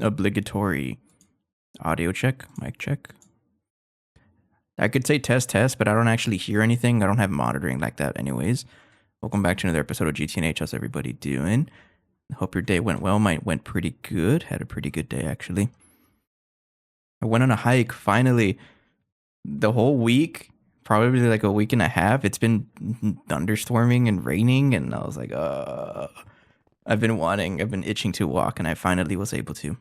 obligatory audio check, mic check. I could say test, but I don't actually hear anything. I don't have monitoring like that anyways. Welcome back to another episode of GTNH. How's everybody doing? Hope your day went well. Mine went pretty good. Had a pretty good day, actually. I went on a hike, finally. The whole week, probably like a week and a half, it's been thunderstorming and raining, and I was like, I've been itching to walk, and I finally was able to.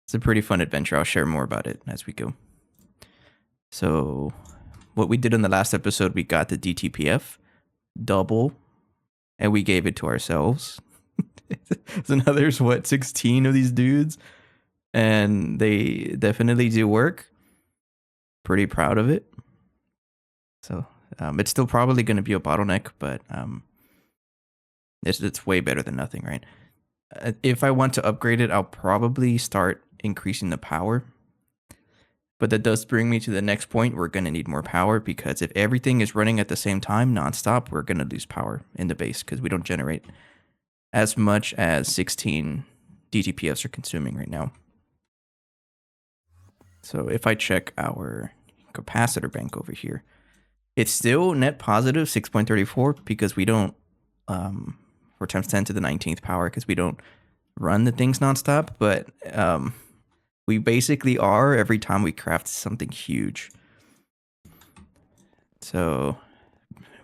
It's a pretty fun adventure. I'll share more about it as we go. So, what we did in the last episode, we got the DTPF double, and we gave it to ourselves. So now there's 16 of these dudes, and they definitely do work. Pretty proud of it. So it's still probably going to be a bottleneck, but it's way better than nothing, right? If I want to upgrade it, I'll probably start increasing the power. But that does bring me to the next point. We're going to need more power, because if everything is running at the same time nonstop, we're going to lose power in the base because we don't generate as much as 16 DTPFs are consuming right now. So if I check our capacitor bank over here, it's still net positive 6.34 because we don't, 4 times 10 to the 19th power, because we don't run the things nonstop, but we basically are every time we craft something huge. So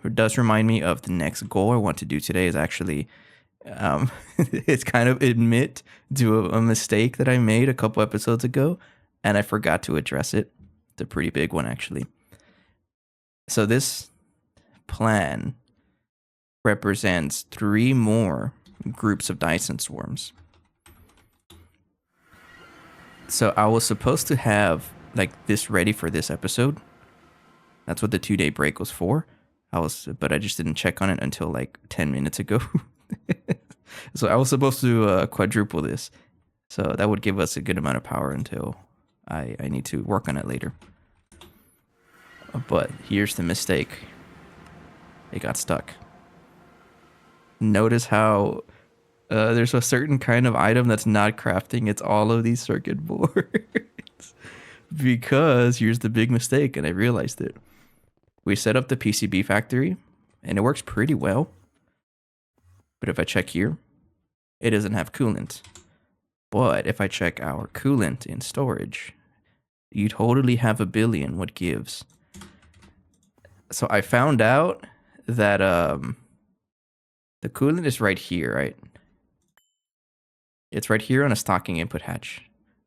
it does remind me of the next goal I want to do today is actually, it's kind of admit to a mistake that I made a couple episodes ago, and I forgot to address it. It's a pretty big one, actually. So this plan represents 3 more groups of Dyson swarms. So I was supposed to have like this ready for this episode. That's what the 2-day break was for. But I just didn't check on it until like 10 minutes ago. So I was supposed to quadruple this. So that would give us a good amount of power until I need to work on it later. But here's the mistake. It got stuck. Notice how there's a certain kind of item that's not crafting. It's all of these circuit boards. Because here's the big mistake, and I realized it. We set up the PCB factory, and it works pretty well. But if I check here, it doesn't have coolant. But if I check our coolant in storage, you totally have 1 billion what gives. So I found out that the coolant is right here, right? It's right here on a stocking input hatch.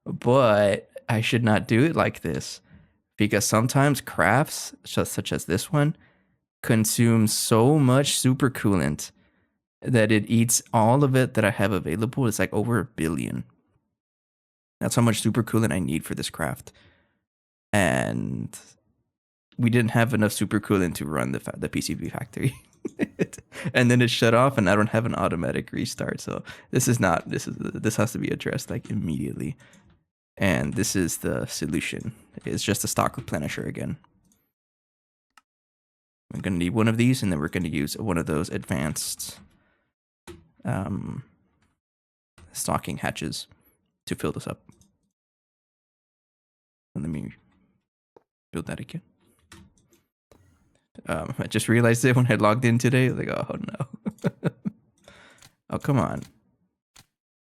But I should not do it like this, because sometimes crafts, such as this one, consume so much supercoolant that it eats all of it that I have available. It's like over 1 billion. That's how much supercoolant I need for this craft. And we didn't have enough supercoolant to run the PCB factory. And then it shut off, and I don't have an automatic restart. So this has to be addressed like immediately. And this is the solution. It's just a stock replenisher again. I'm going to need one of these, and then we're going to use one of those advanced stocking hatches to fill this up. And let me build that again. I just realized it when I logged in today. Like, oh no. Oh, come on.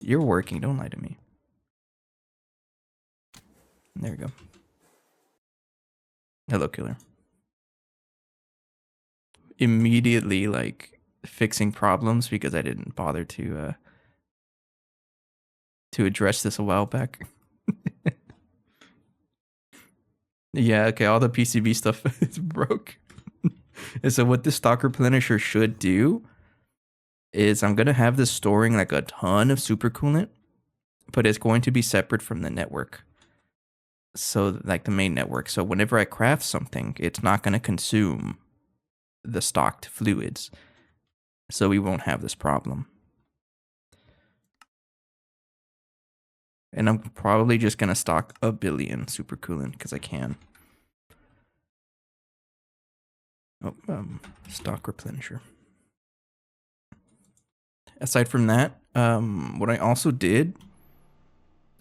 You're working. Don't lie to me. There we go. Hello, killer. Immediately, like, fixing problems because I didn't bother to address this a while back. Yeah, okay, all the PCB stuff is broke. And so what this stock replenisher should do is I'm going to have this storing like a ton of supercoolant, but it's going to be separate from the network. So like the main network. So whenever I craft something, it's not going to consume the stocked fluids. So we won't have this problem. And I'm probably just going to stock 1 billion supercoolant because I can. Stock replenisher. Aside from that, what I also did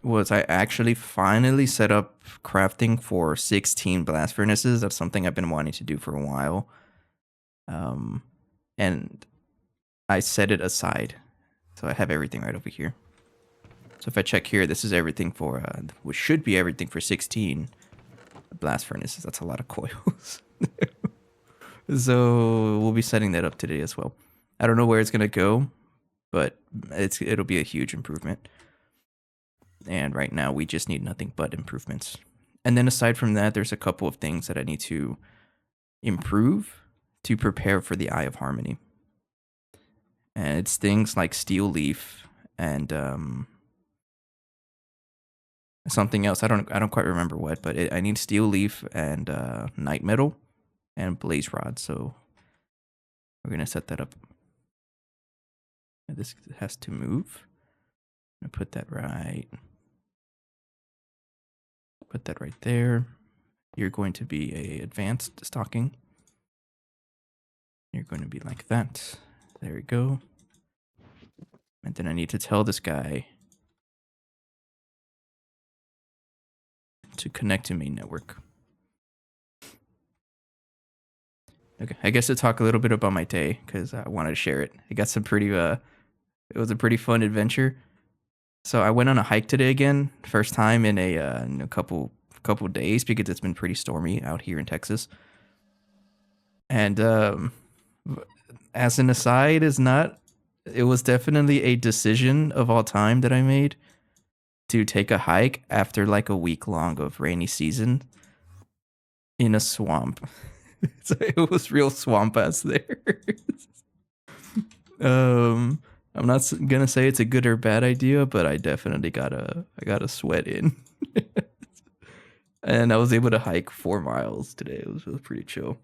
was I actually finally set up crafting for 16 blast furnaces. That's something I've been wanting to do for a while. And I set it aside. So I have everything right over here. So if I check here, this is everything for, which should be everything for 16 blast furnaces. That's a lot of coils. So we'll be setting that up today as well. I don't know where it's going to go, but it'll be a huge improvement. And right now we just need nothing but improvements. And then aside from that, there's a couple of things that I need to improve to prepare for the Eye of Harmony. And it's things like steel leaf and something else. I don't quite remember what, but I need steel leaf and night metal and blaze rod. So we're gonna set that up. And this has to move. I'm gonna put that right. Put that right there. You're going to be a advanced stocking. You're going to be like that. There we go. And then I need to tell this guy to connect to main network. Okay, I guess to talk a little bit about my day because I wanted to share it. I got some pretty it was a pretty fun adventure. So I went on a hike today again, first time in a couple days because it's been pretty stormy out here in Texas. And as an aside, it was definitely a decision of all time that I made to take a hike after like a week long of rainy season in a swamp. So it was real swamp ass there. I'm not gonna say it's a good or bad idea, but I definitely got a sweat in. And I was able to hike 4 miles today. It was pretty chill.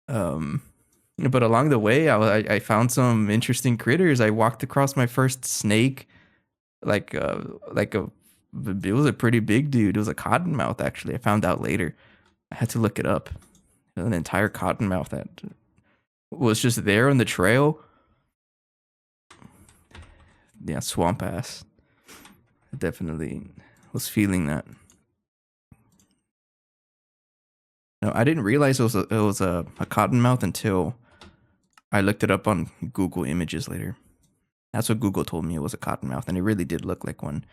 But along the way, I found some interesting critters. I walked across my first snake, it was a pretty big dude. It was a cottonmouth, actually. I found out later. I had to look it up. An entire cottonmouth that was just there on the trail. Yeah, swamp ass. I definitely was feeling that. No, I didn't realize it was a cottonmouth until I looked it up on Google Images later. That's what Google told me, it was a cottonmouth, and it really did look like one.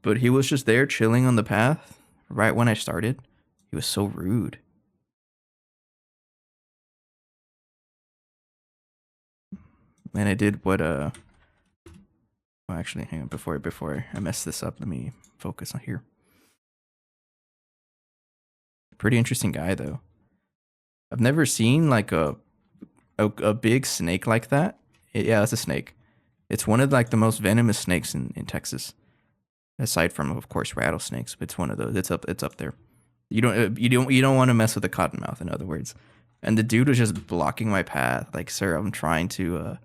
But he was just there chilling on the path right when I started. He was so rude. And I did what well, actually, hang on, before I mess this up, let me focus on here. Pretty interesting guy though. I've never seen like a big snake like that. Yeah, that's a snake. It's one of like the most venomous snakes in Texas, aside from of course rattlesnakes. But it's one of those. It's up there. You don't want to mess with a cottonmouth, in other words. And the dude was just blocking my path. Like, sir, I'm trying to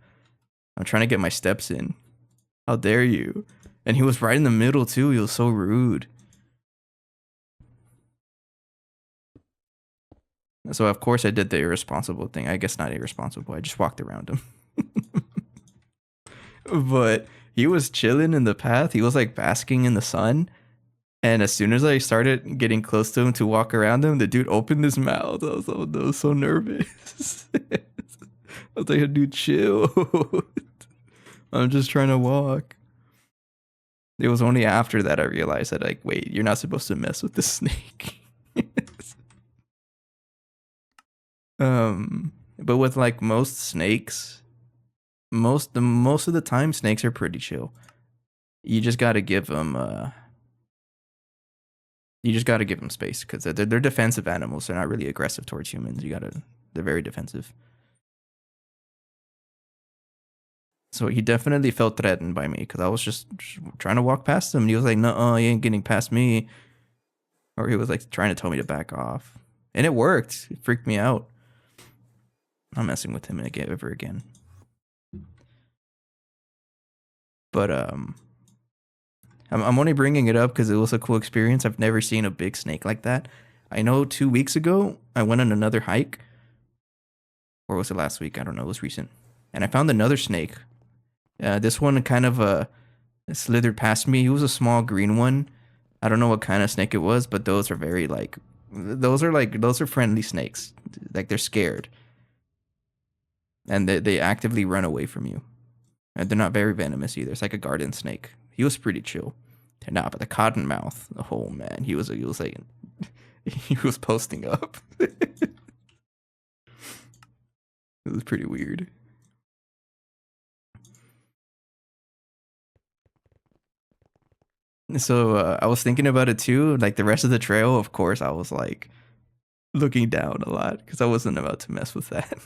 get my steps in. How dare you? And he was right in the middle too. He was so rude. So of course I did the irresponsible thing. I guess not irresponsible. I just walked around him. But he was chilling in the path. He was like basking in the sun. And as soon as I started getting close to him to walk around him, the dude opened his mouth. I was so nervous. I was like, dude, chill. I'm just trying to walk. It was only after that I realized that, like, wait, you're not supposed to mess with the snake. But with like most snakes, most of the time snakes are pretty chill. You just gotta give them space because they're defensive animals. They're not really aggressive towards humans. They're very defensive. So he definitely felt threatened by me because I was just trying to walk past him. And he was like, "No, you ain't getting past me," or he was like trying to tell me to back off, and it worked. It freaked me out. I'm not messing with him ever again. But I'm only bringing it up because it was a cool experience. I've never seen a big snake like that. I know 2 weeks ago I went on another hike, or was it last week? I don't know. It was recent, and I found another snake. This one kind of It slithered past me. He was a small green one. I don't know what kind of snake it was, but those are very like, those are friendly snakes. Like they're scared and they actively run away from you. And they're not very venomous either. It's like a garden snake. He was pretty chill. Nah, but the cottonmouth, oh man, he was like, he was posting up. It was pretty weird. So I was thinking about it too. Like the rest of the trail, of course, I was like looking down a lot because I wasn't about to mess with that.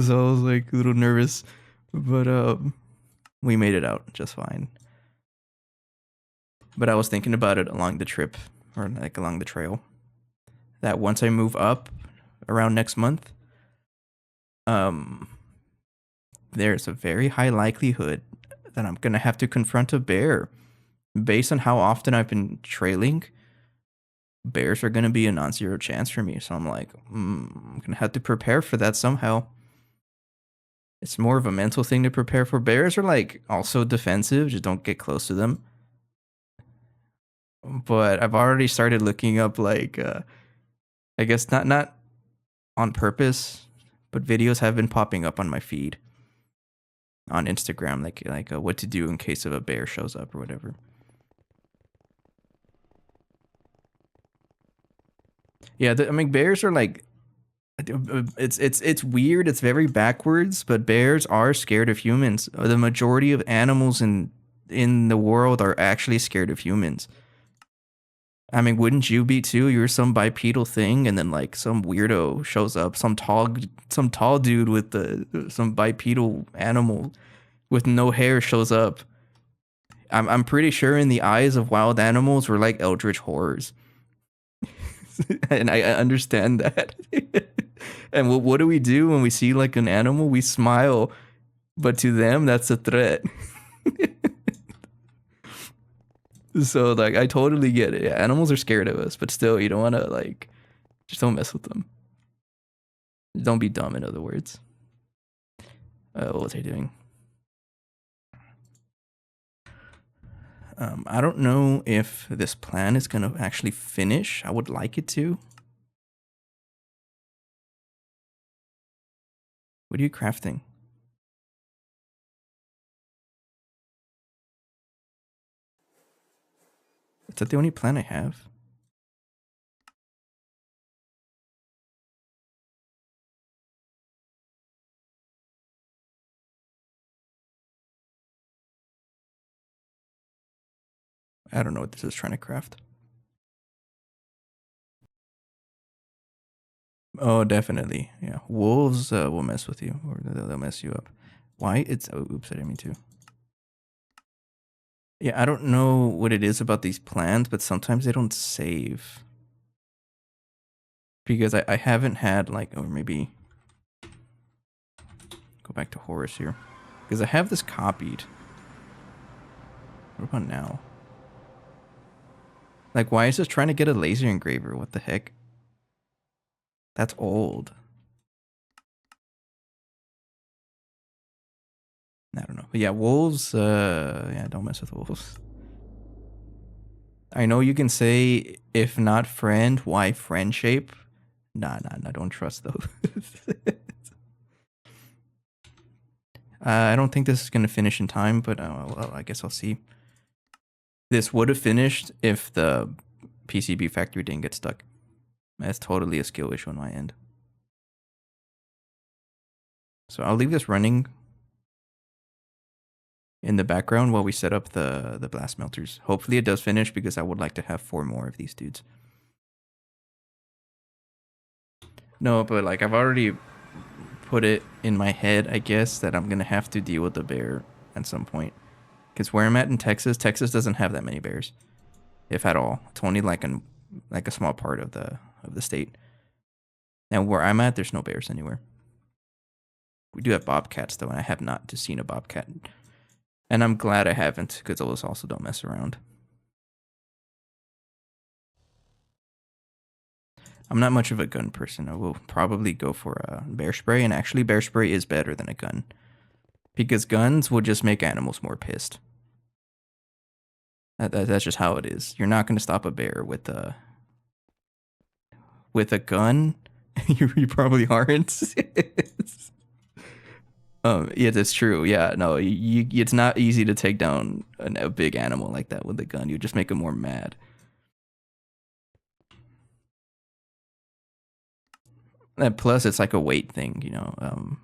So I was like a little nervous, but we made it out just fine. But I was thinking about it along the trip, or like along the trail, that once I move up around next month, um, there's a very high likelihood that I'm gonna have to confront a bear. Based on how often I've been trailing, bears are gonna be a non-zero chance for me. So I'm like, I'm gonna have to prepare for that somehow. It's more of a mental thing to prepare for. Bears are like also defensive, just don't get close to them. But I've already started looking up like I guess not on purpose, but videos have been popping up on my feed on Instagram, like what to do in case of a bear shows up or whatever. Yeah, I mean bears are like, it's weird. It's very backwards, but bears are scared of humans. The majority of animals in the world are actually scared of humans. I mean, wouldn't you be too? You're some bipedal thing, and then like some weirdo shows up, some tall dude with some bipedal animal with no hair shows up. I'm pretty sure in the eyes of wild animals, we're like eldritch horrors, and I understand that. And what do we do when we see like an animal? We smile, but to them, that's a threat. So like, I totally get it. Yeah, animals are scared of us, but still, you don't want to like, just don't mess with them. Don't be dumb, in other words. What was I doing? I don't know if this plan is gonna actually finish. I would like it to. What are you crafting? Is that the only plan I have? I don't know what this is trying to craft. Oh, definitely. Yeah. Wolves will mess with you, or they'll mess you up. Why? Oops, I didn't mean to. Yeah, I don't know what it is about these plans, but sometimes they don't save. Because I haven't had like, or maybe go back to Horus here. Because I have this copied. What about now? Like, why is this trying to get a laser engraver? What the heck? That's old. I don't know. But yeah, wolves, yeah, don't mess with wolves. I know you can say, if not friend, why friend shape? Nah, don't trust those. I don't think this is going to finish in time, but well, I guess I'll see. This would have finished if the PCB factory didn't get stuck. That's totally a skill issue on my end. So I'll leave this running in the background while we set up the blast melters. Hopefully it does finish because I would like to have 4 more of these dudes. No, but like I've already put it in my head, I guess, that I'm gonna have to deal with the bear at some point. Because where I'm at in Texas, Texas doesn't have that many bears, if at all. It's only like a small part of the state. And where I'm at, there's no bears anywhere. We do have bobcats though, and I have not just seen a bobcat. And I'm glad I haven't, because those also don't mess around. I'm not much of a gun person. I will probably go for a bear spray, and actually bear spray is better than a gun. because guns will just make animals more pissed. That's just how it is. You're not going to stop a bear with a gun. You probably aren't. Yeah, that's true. Yeah, no, it's not easy to take down a big animal like that with a gun. You just make them more mad. And plus, it's like a weight thing, you know.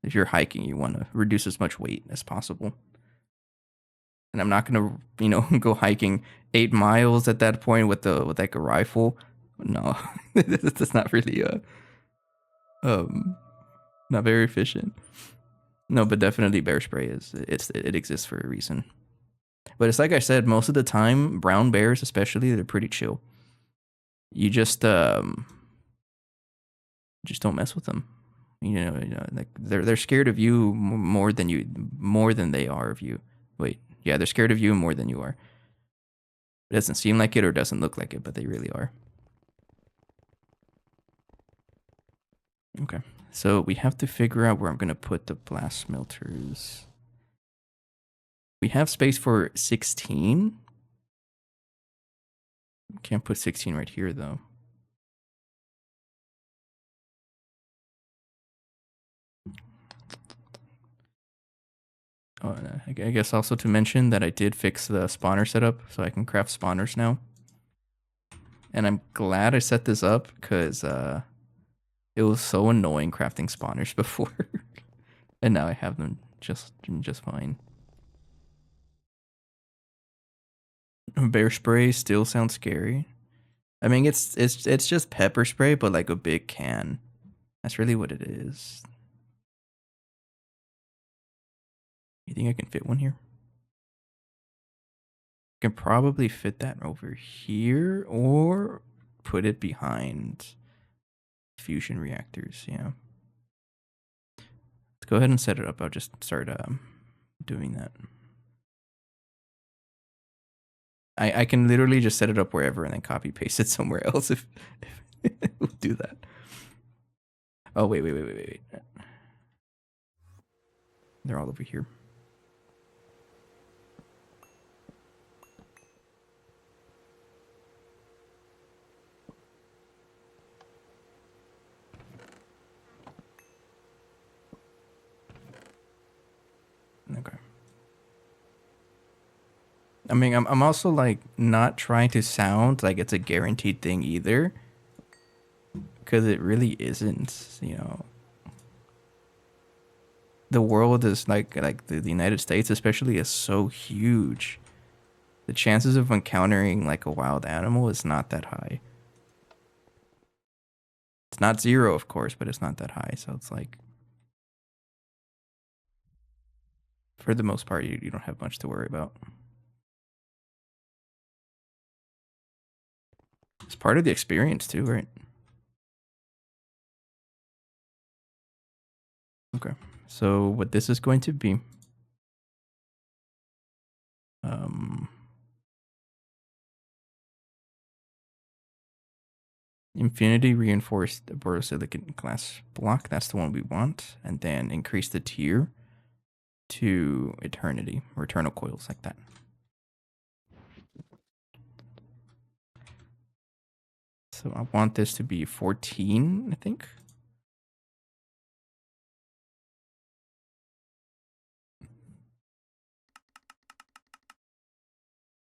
If you're hiking, you want to reduce as much weight as possible. And I'm not gonna, go hiking 8 miles at that point with like a rifle. No, that's not really um not very efficient. No, but definitely bear spray it exists for a reason. But it's like I said, most of the time, brown bears especially, they're pretty chill. You just don't mess with them. Like they're scared of you more than they are of you. Wait, yeah, they're scared of you more than you are. It doesn't seem like it or doesn't look like it, but they really are. Okay, so we have to figure out where I'm gonna put the blast smelters. We have space for 16. Can't put 16 right here though. Oh, and I guess also to mention that I did fix the spawner setup, so I can craft spawners now. And I'm glad I set this up because it was so annoying crafting spawners before, and now I have them just fine. Bear spray still sounds scary. I mean, it's just pepper spray, but like a big can. That's really what it is. You think I can fit one here? I can probably fit that over here or put it behind fusion reactors. Yeah. Let's go ahead and set it up. I'll just start doing that. I can literally just set it up wherever and then copy paste it somewhere else if we'll do that. Oh, wait. They're all over here. Okay. I mean, I'm also like not trying to sound like it's a guaranteed thing either, because it really isn't. The world is like the United States especially is so huge. The chances of encountering like a wild animal is not that high. It's not zero, of course, but it's not that high. So it's like, for the most part, you don't have much to worry about. It's part of the experience too, right? Okay. So what this is going to be, infinity reinforced borosilicate glass block. That's the one we want. And then increase the tier to eternity or eternal coils like that. So I want this to be 14, I think.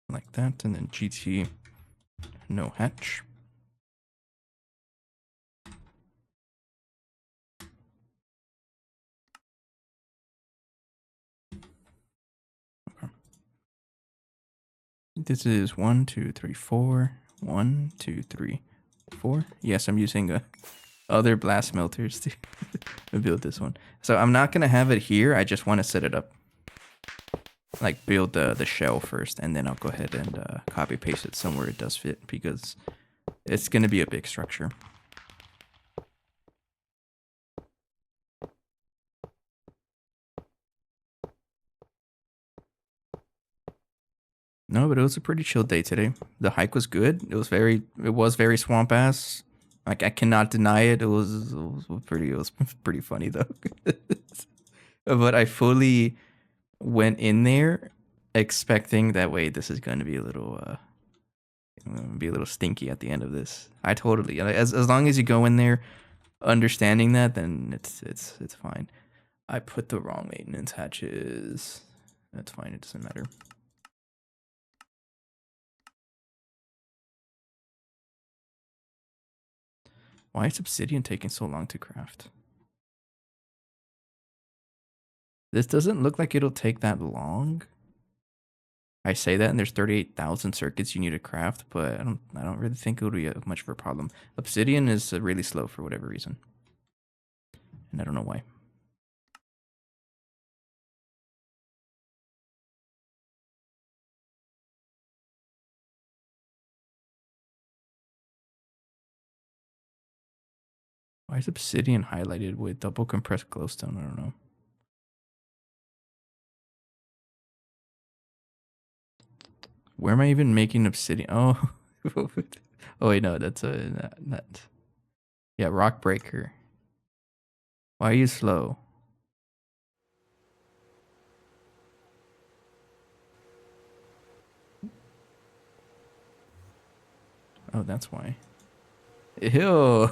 Like that. And then GT no hatch. This is 1, 2, 3, 4. 1, 2, 3, 4. Yes, I'm using other blast smelters to build this one. So I'm not gonna have it here. I just want to set it up. Like build the shell first, and then I'll go ahead and copy paste it somewhere it does fit because it's gonna be a big structure. No, but it was a pretty chill day today. The hike was good. It was very swamp ass. Like I cannot deny it. It was pretty funny though. But I fully went in there expecting that way this is going to be a little stinky at the end of this. I totally, as long as you go in there understanding that, then it's fine. I put the wrong maintenance hatches. That's fine, it doesn't matter. Why is obsidian taking so long to craft? This doesn't look like it'll take that long. I say that, and there's 38,000 circuits you need to craft, but I don't really think it would be much of a problem. Obsidian is really slow for whatever reason, and I don't know why. Why is obsidian highlighted with double compressed glowstone? I don't know. Where am I even making obsidian? Oh, oh wait, no, that's that. Yeah, rock breaker. Why are you slow? Oh, that's why. Ew.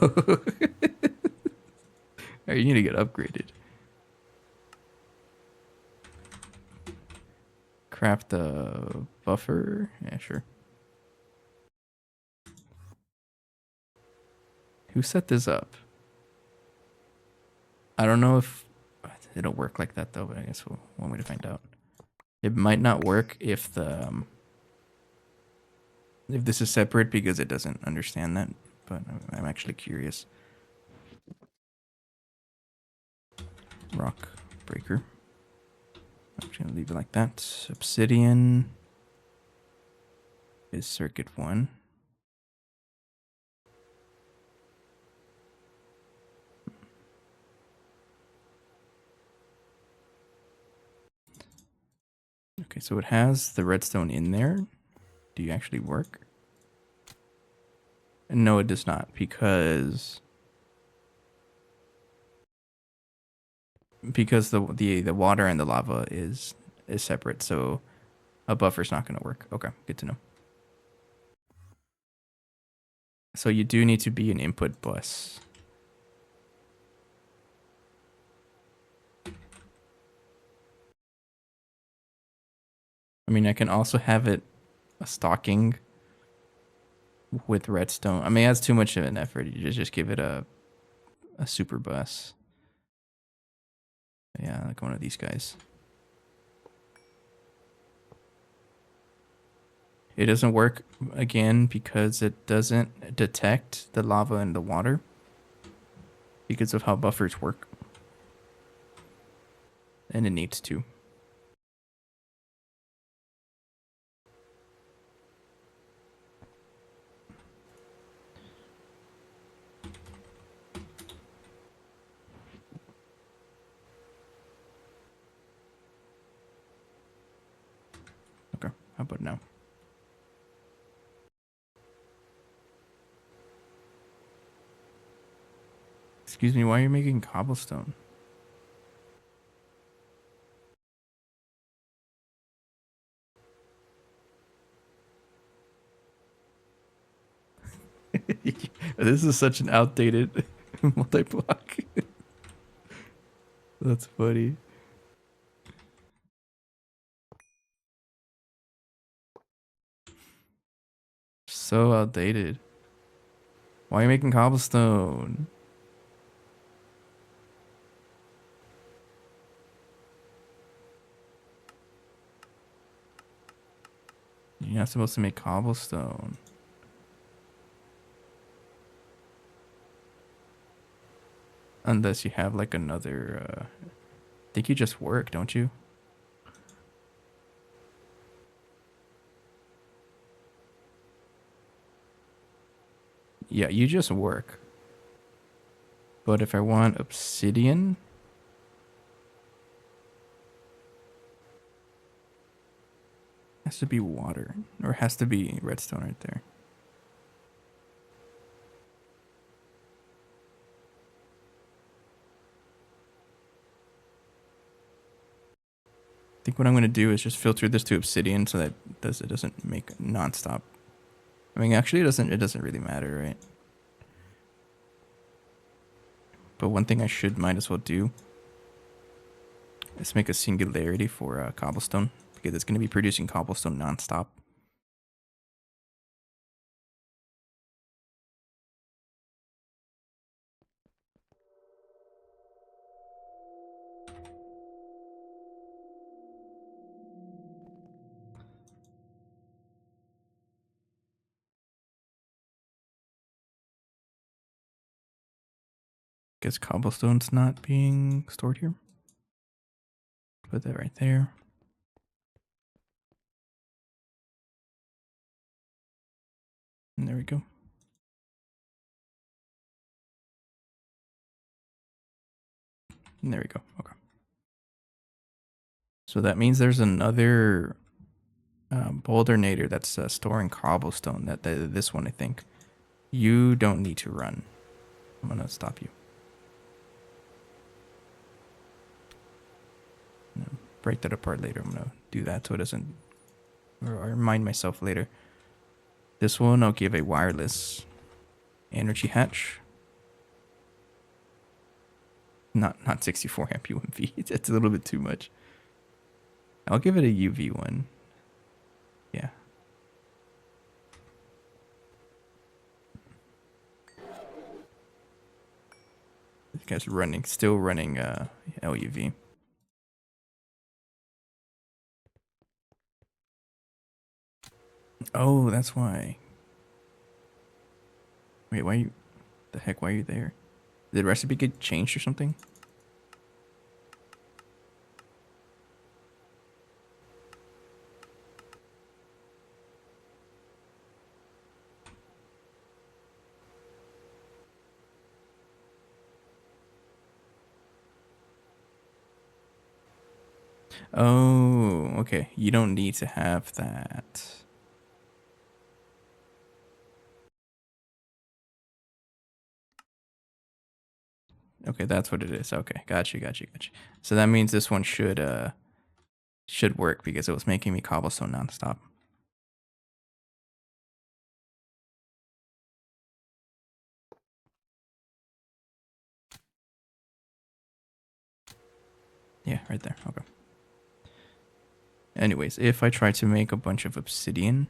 You need to get upgraded. Craft a buffer? Yeah, sure. Who set this up? I don't know if it'll work like that though, but I guess one way to find out. It might not work if if this is separate because it doesn't understand that, but I'm actually curious. Rock breaker. I'm just gonna leave it like that. Obsidian is circuit 1. Okay, so it has the redstone in there. Do you actually work? No, it does not, because the water and the lava is separate, so a buffer's not going to work. Okay, good to know. So you do need to be an input bus. I mean, I can also have it a stocking with redstone. I mean, that's too much of an effort. You just give it a super bus. Yeah, like one of these guys. It doesn't work again because it doesn't detect the lava and the water because of how buffers work. And it needs to. Okay, how about now? Excuse me, why are you making cobblestone? This is such an outdated multi-block. That's funny. So outdated. Why are you making cobblestone? You're not supposed to make cobblestone. Unless you have like another, I think you just work, don't you? Yeah, you just work. But if I want obsidian, it has to be water. Or it has to be redstone right there. what I'm gonna do is just filter this to obsidian so that it doesn't make nonstop. I mean, actually, it doesn't really matter, right? But one thing I might as well do is make a singularity for cobblestone, because it's gonna be producing cobblestone nonstop. Guess cobblestone's not being stored here. Put that right there. And there we go. And there we go. Okay. So that means there's another bouldernator that's storing cobblestone. This one, I think. You don't need to run. I'm gonna stop you. Break that apart later. I'm gonna do that so it doesn't. Or I remind myself later. This one I'll give a wireless energy hatch. Not 64 amp UMV. That's a little bit too much. I'll give it a UV one. Yeah. This guy's still running LUV. Oh, that's why. Wait, why are you there? Did the recipe get changed or something? Oh, okay. You don't need to have that. Okay, that's what it is. Okay, got you. So that means this one should work because it was making me cobblestone nonstop. Yeah, right there. Okay. Anyways, if I try to make a bunch of obsidian,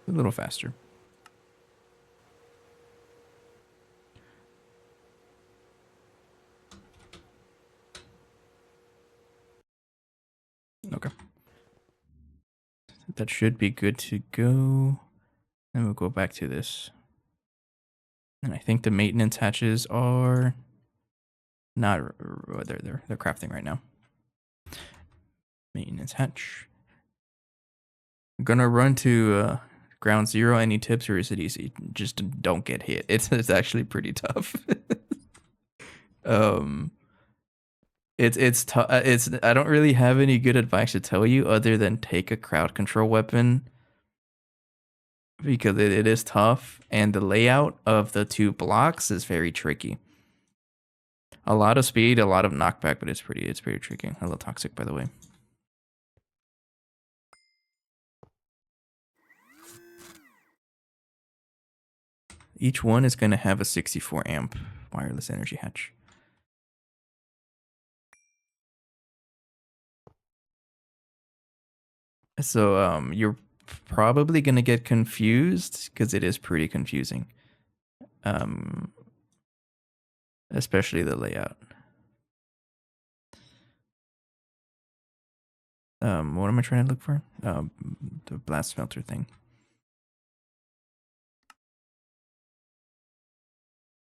a little faster. Okay. That should be good to go. And we'll go back to this. And I think the maintenance hatches are not. They're crafting right now. Maintenance hatch. I'm gonna run to ground zero. Any tips, or is it easy? Just don't get hit. It's actually pretty tough. It's tough. I don't really have any good advice to tell you other than take a crowd control weapon, because it is tough, and the layout of the two blocks is very tricky. A lot of speed, a lot of knockback, but it's pretty tricky. A little toxic, by the way. Each one is going to have a 64 amp wireless energy hatch. So you're probably going to get confused because it is pretty confusing. Especially the layout. What am I trying to look for? The blast filter thing.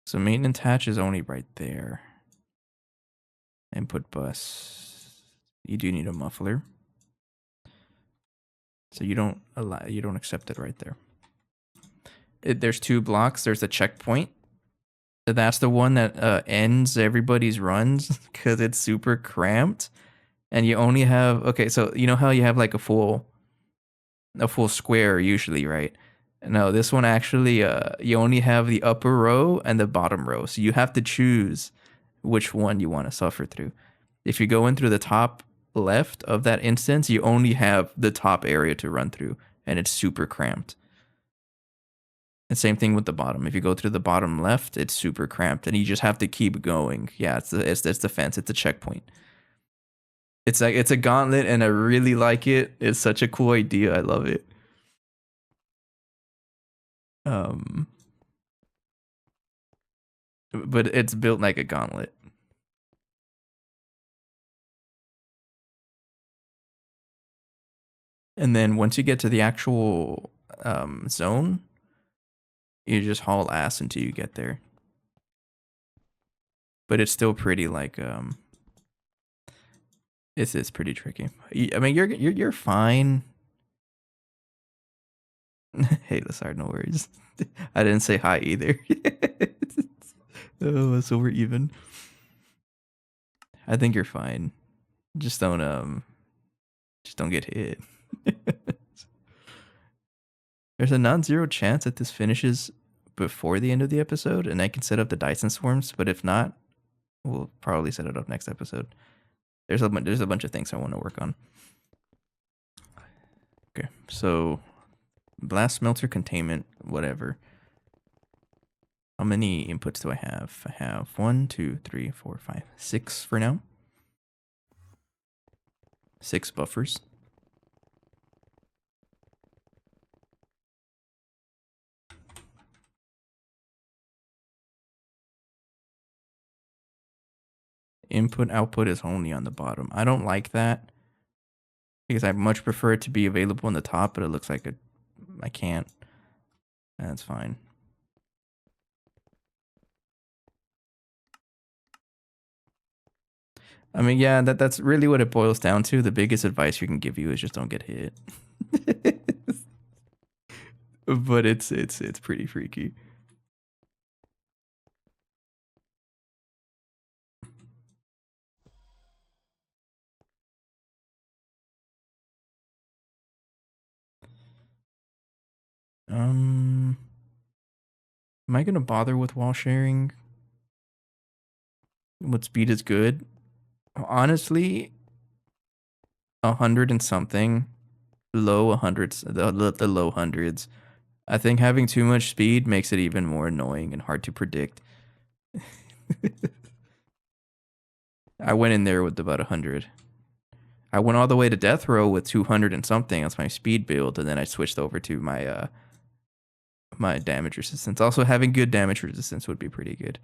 So maintenance hatch is only right there. Input bus. You do need a muffler. So you don't accept it right there. There's two blocks. There's a checkpoint. So that's the one that ends everybody's runs because it's super cramped. And you only have, okay, so you know how you have like a full a full square usually, right? No, this one actually, you only have the upper row and the bottom row, so you have to choose which one you want to suffer through. If you go in through the top left of that instance, you only have the top area to run through, and it's super cramped. And same thing with the bottom. If you go through the bottom left, it's super cramped, and you just have to keep going. Yeah, it's the fence. It's a checkpoint. It's like it's a gauntlet, and I really like it. It's such a cool idea. I love it. Um, but it's built like a gauntlet. And then once you get to the actual zone, you just haul ass until you get there. But it's still pretty like it's pretty tricky. I mean, you're fine. Hey, Lazard, no worries. I didn't say hi either. Oh, so we're even. I think you're fine. Just don't get hit. There's a non-zero chance that this finishes before the end of the episode, and I can set up the Dyson swarms. But if not, we'll probably set it up next episode. There's a bunch of things I want to work on. Okay, so blast smelter containment, whatever. How many inputs do I have? I have 1, 2, 3, 4, 5, 6 for now. 6 buffers. Input output is only on the bottom. I don't like that because I much prefer it to be available on the top, but it looks like I can't. That's fine. I mean, yeah, that's really what it boils down to. The biggest advice we can give you is just don't get hit. But it's pretty freaky. Am I gonna bother with wall sharing? What speed is good? Honestly, 100 and something, low hundreds, the low hundreds. I think having too much speed makes it even more annoying and hard to predict. I went in there with about 100. I went all the way to death row with 200 and something. That's my speed build, and then I switched over to my my damage resistance. Also, having good damage resistance would be pretty good.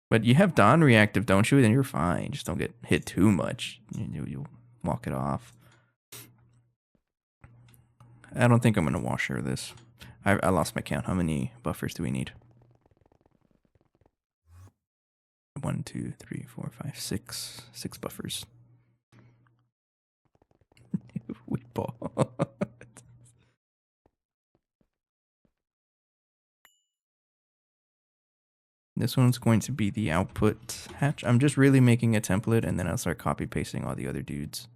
But you have Dawn reactive, don't you? Then you're fine. Just don't get hit too much. You'll walk it off. I don't think I'm gonna wash share this. I lost my count. How many buffers do we need? 1, 2, 3, 4, 5, 6. 6 buffers. We ball. This one's going to be the output hatch. I'm just really making a template, and then I'll start copy pasting all the other dudes.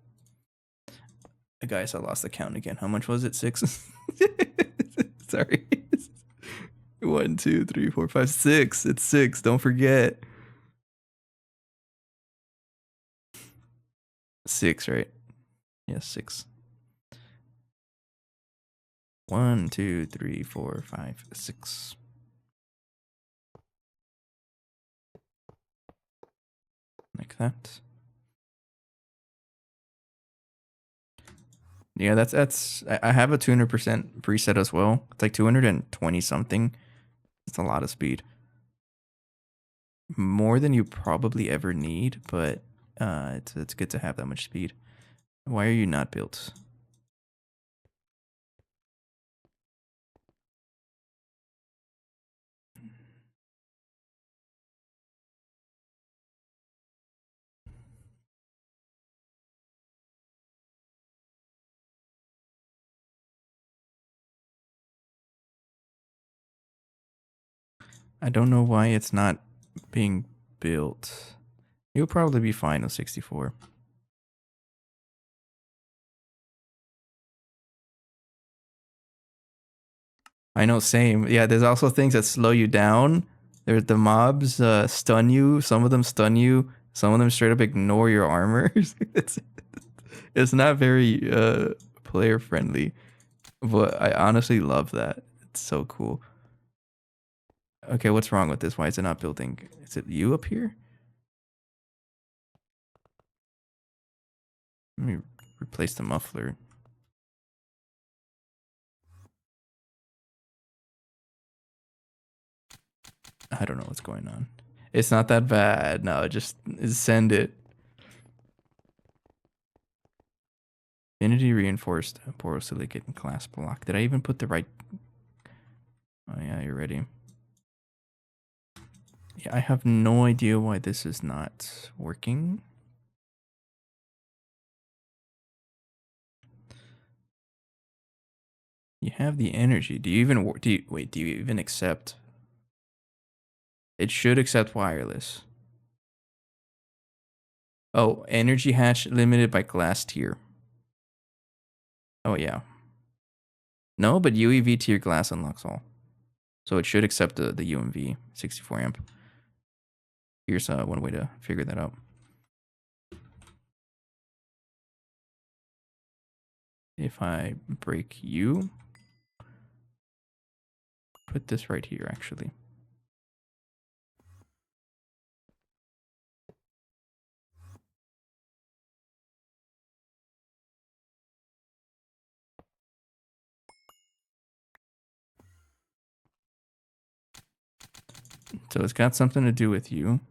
Guys, I lost the count again. How much was it? 6? Sorry. 1, 2, 3, 4, 5, 6. It's 6. Don't forget. 6, right? Yes, 6. 1, 2, 3, 4, 5, 6. Like that. Yeah, that's. I have a 200% preset as well. It's like 220 something. It's a lot of speed. More than you probably ever need, but it's good to have that much speed. Why are you not built? I don't know why it's not being built. You'll probably be fine with 64. I know, same. Yeah, there's also things that slow you down. There's the mobs stun you. Some of them stun you. Some of them straight up ignore your armor. It's not very player friendly, but I honestly love that. It's so cool. Okay, what's wrong with this? Why is it not building? Is it you up here? Let me replace the muffler. I don't know what's going on. It's not that bad. No, just send it. Infinity reinforced borosilicate glass block. Did I even put the right? Oh yeah, you're ready. Yeah, I have no idea why this is not working. You have the energy. Do you even wait? Do you even accept? It should accept wireless. Oh, energy hatch limited by glass tier. Oh yeah. No, but UEV tier glass unlocks all. So it should accept the UMV 64 amp. Here's one way to figure that out. If I break you, put this right here actually. So it's got something to do with you.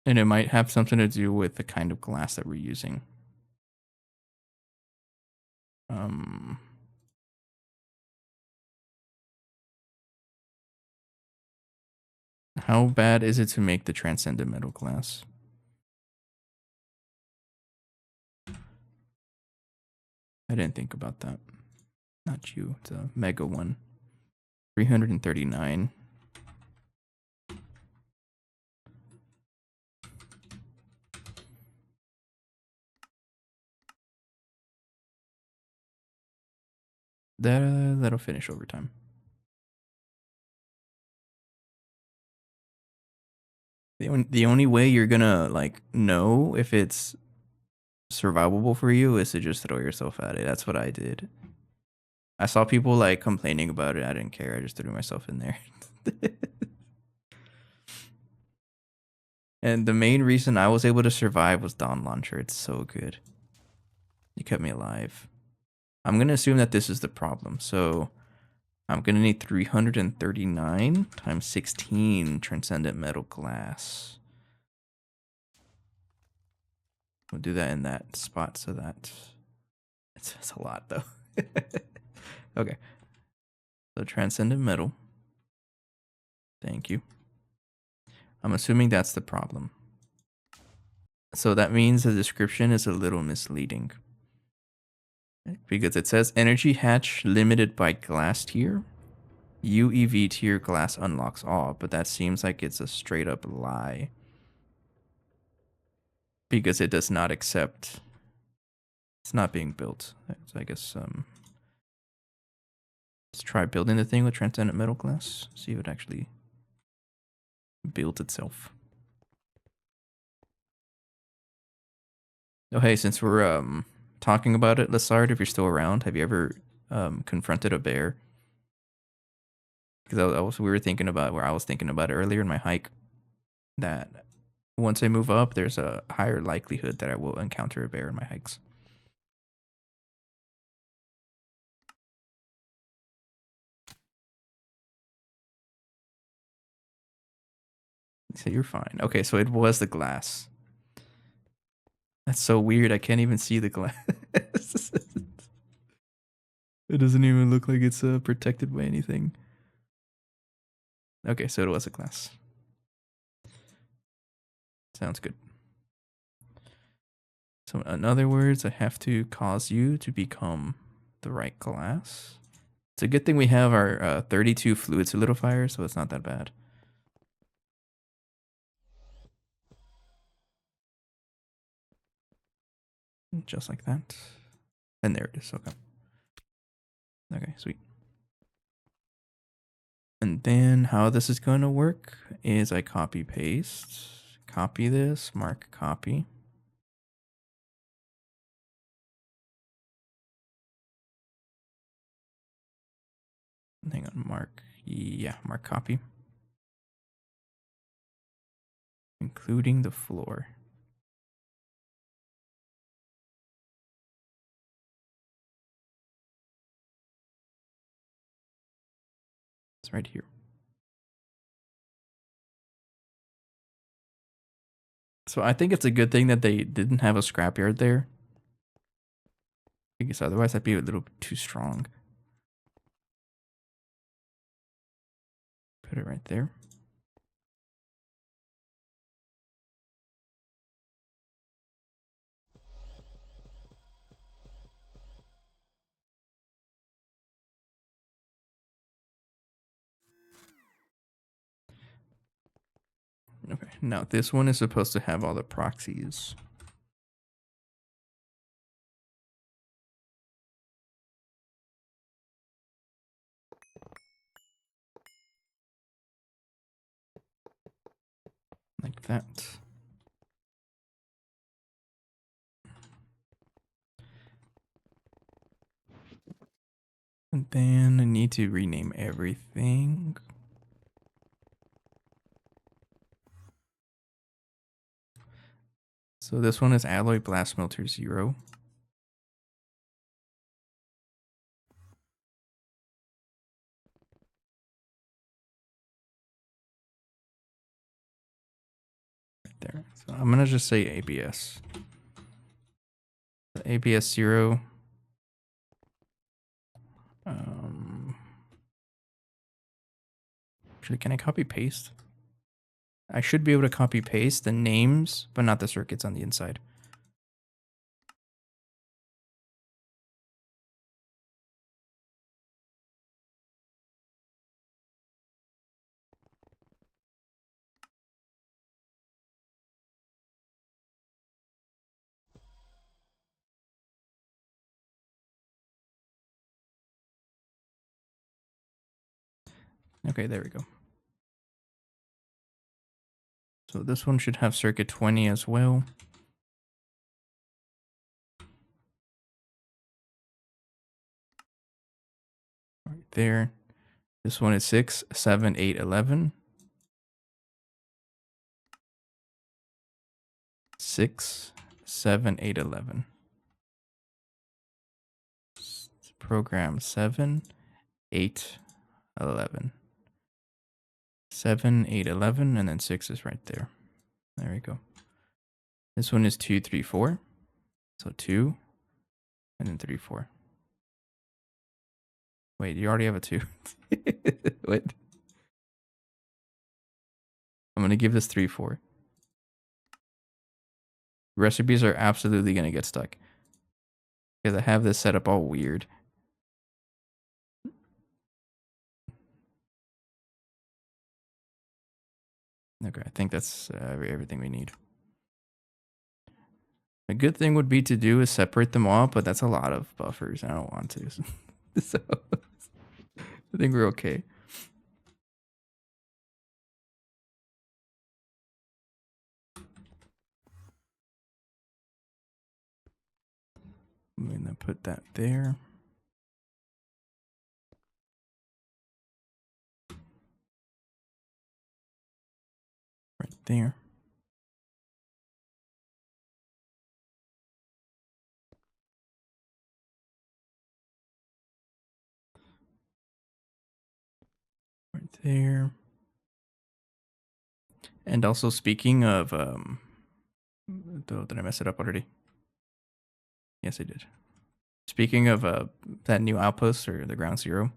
And it might have something to do with the kind of glass that we're using. How bad is it to make the transcendent metal glass? I didn't think about that. Not you, it's a mega one. 339. That'll finish over time. The only way you're gonna like know if it's survivable for you is to just throw yourself at it. That's what I did. I saw people like complaining about it. I didn't care. I just threw myself in there. And the main reason I was able to survive was Dawn Launcher. It's so good. You kept me alive. I'm going to assume that this is the problem. So I'm going to need 339 times 16 transcendent metal glass. We'll do that in that spot so that it's a lot though. Okay. So transcendent metal. Thank you. I'm assuming that's the problem. So that means the description is a little misleading. Because it says energy hatch limited by glass tier. UEV tier glass unlocks all, but that seems like it's a straight up lie. Because it does not accept. It's not being built. So I guess let's try building the thing with transcendent metal glass. See if it actually builds itself. Oh hey, since we're talking about it, Lassard, if you're still around, have you ever confronted a bear? Because we were thinking about where I was thinking about earlier in my hike, that once I move up, there's a higher likelihood that I will encounter a bear in my hikes. So you're fine. Okay, so it was the glass. That's so weird. I can't even see the glass. It doesn't even look like it's protected by anything. Okay, so it was a glass. Sounds good. So in other words, I have to cause you to become the right glass. It's a good thing we have our 32 fluid solidifier, so it's not that bad. Just like that. And there it is. Okay. Okay, sweet. And then how this is going to work is I copy paste, copy this, mark copy. Hang on, mark copy. Including the floor. It's right here. So I think it's a good thing that they didn't have a scrapyard there. Because otherwise that'd be a little too strong. Put it right there. Okay, now this one is supposed to have all the proxies. Like that. And then I need to rename everything. So this one is alloy blast smelter 0. Right there. So I'm gonna just say ABS. ABS 0. Actually, can I copy paste? I should be able to copy paste the names, but not the circuits on the inside. Okay, there we go. So this one should have circuit 20 as well. Right there. This one is 6, 7, 8, 11. 6, 7, 8, 11. Program 7, 8, 11. 7, 8, 11, and then 6 is right there. There we go. This one is 2, 3, 4. So 2, and then 3, 4. Wait, you already have a 2. Wait. I'm going to give this 3, 4. Recipes are absolutely going to get stuck. Because I have this set up all weird. Okay, I think that's everything we need. A good thing would be to do is separate them all, but that's a lot of buffers. I don't want to. So I think we're okay. I'm gonna put that there. Right there. Right there. And also speaking of did I mess it up already? Yes, I did. Speaking of that new outpost or the ground zero,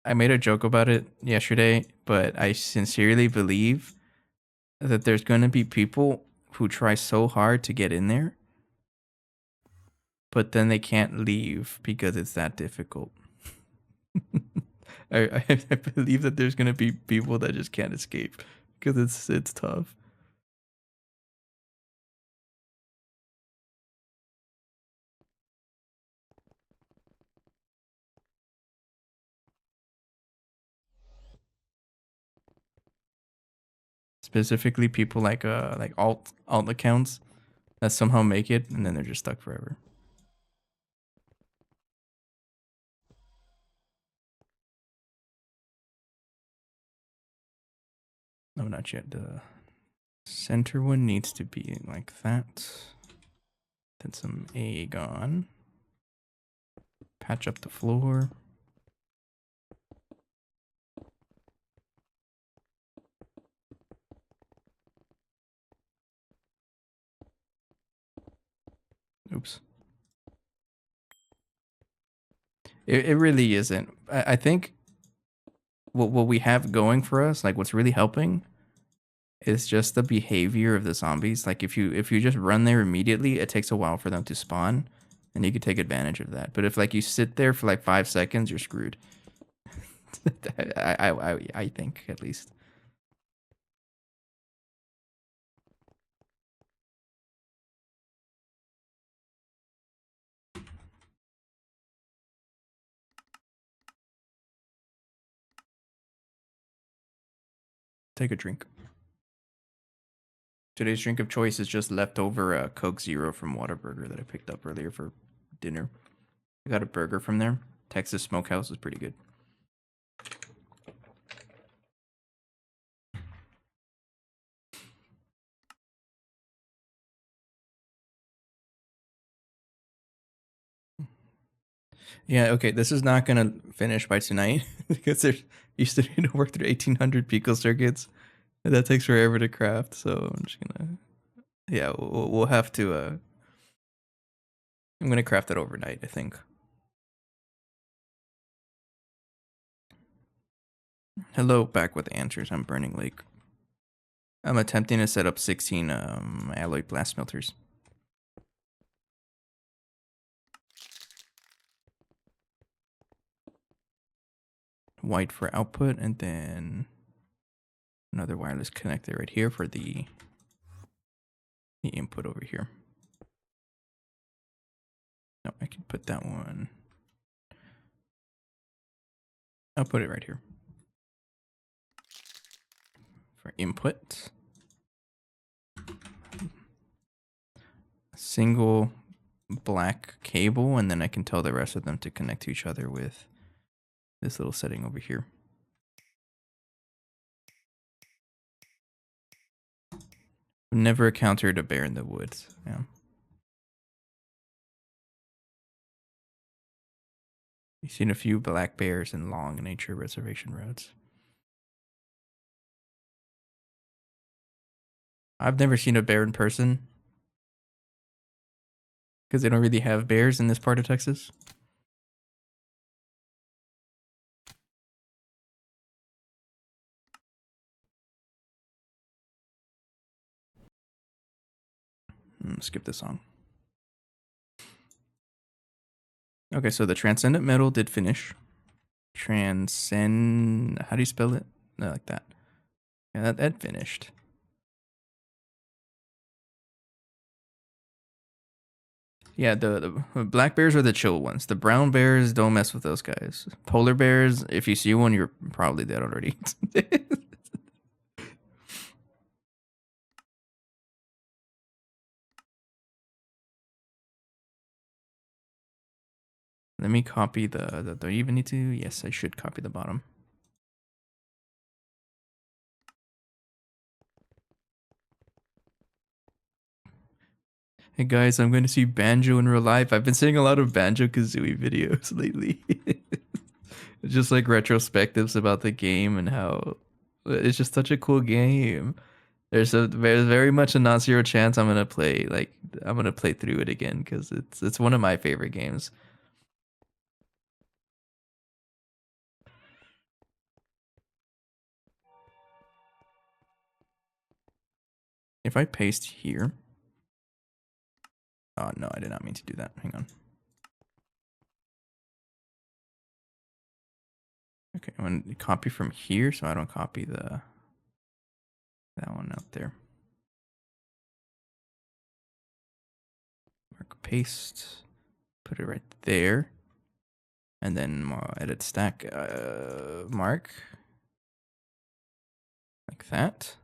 I made a joke about it yesterday, but I sincerely believe that there's going to be people who try so hard to get in there, but then they can't leave because it's that difficult. I believe that there's going to be people that just can't escape because it's tough. Specifically, people like alt accounts that somehow make it, and then they're just stuck forever. No, not yet. The center one needs to be like that. Then some agon. Patch up the floor. Oops. It really isn't. I think what we have going for us, like what's really helping, is just the behavior of the zombies. Like if you just run there immediately, it takes a while for them to spawn, and you can take advantage of that. But if like you sit there for like 5 seconds, you're screwed. I think at least. Take a drink. Today's drink of choice is just leftover Coke Zero from Whataburger that I picked up earlier for dinner. I got a burger from there. Texas Smokehouse is pretty good. Yeah, okay, this is not gonna finish by tonight because there's you still need to work through 1800 pico circuits, and that takes forever to craft. So I'm just gonna, yeah, we'll have to. I'm gonna craft it overnight, I think. Hello, back with answers. I'm Burning Lake. I'm attempting to set up 16 alloy blast smelters. White for output, and then another wireless connector right here for the input over here. No, I can put that one. I'll put it right here. For input. Single black cable, and then I can tell the rest of them to connect to each other with this little setting over here. Never encountered a bear in the woods. Yeah. You've seen a few black bears in long nature reservation roads. I've never seen a bear in person because they don't really have bears in this part of Texas. Skip this song. Okay, so the transcendent metal did finish. Transcend. How do you spell it? No, like that. Yeah, that finished. Yeah, the black bears are the chill ones. The brown bears, don't mess with those guys. Polar bears, if you see one, you're probably dead already. Let me copy the. Do I even need to? Yes, I should copy the bottom. Hey guys, I'm going to see Banjo in real life. I've been seeing a lot of Banjo Kazooie videos lately. Just like retrospectives about the game and how it's just such a cool game. There's very much a non-zero chance I'm gonna play through it again because it's one of my favorite games. If I paste here, oh no, I did not mean to do that. Hang on. Okay, I'm gonna copy from here so I don't copy that one out there. Mark paste, put it right there, and then edit stack mark like that.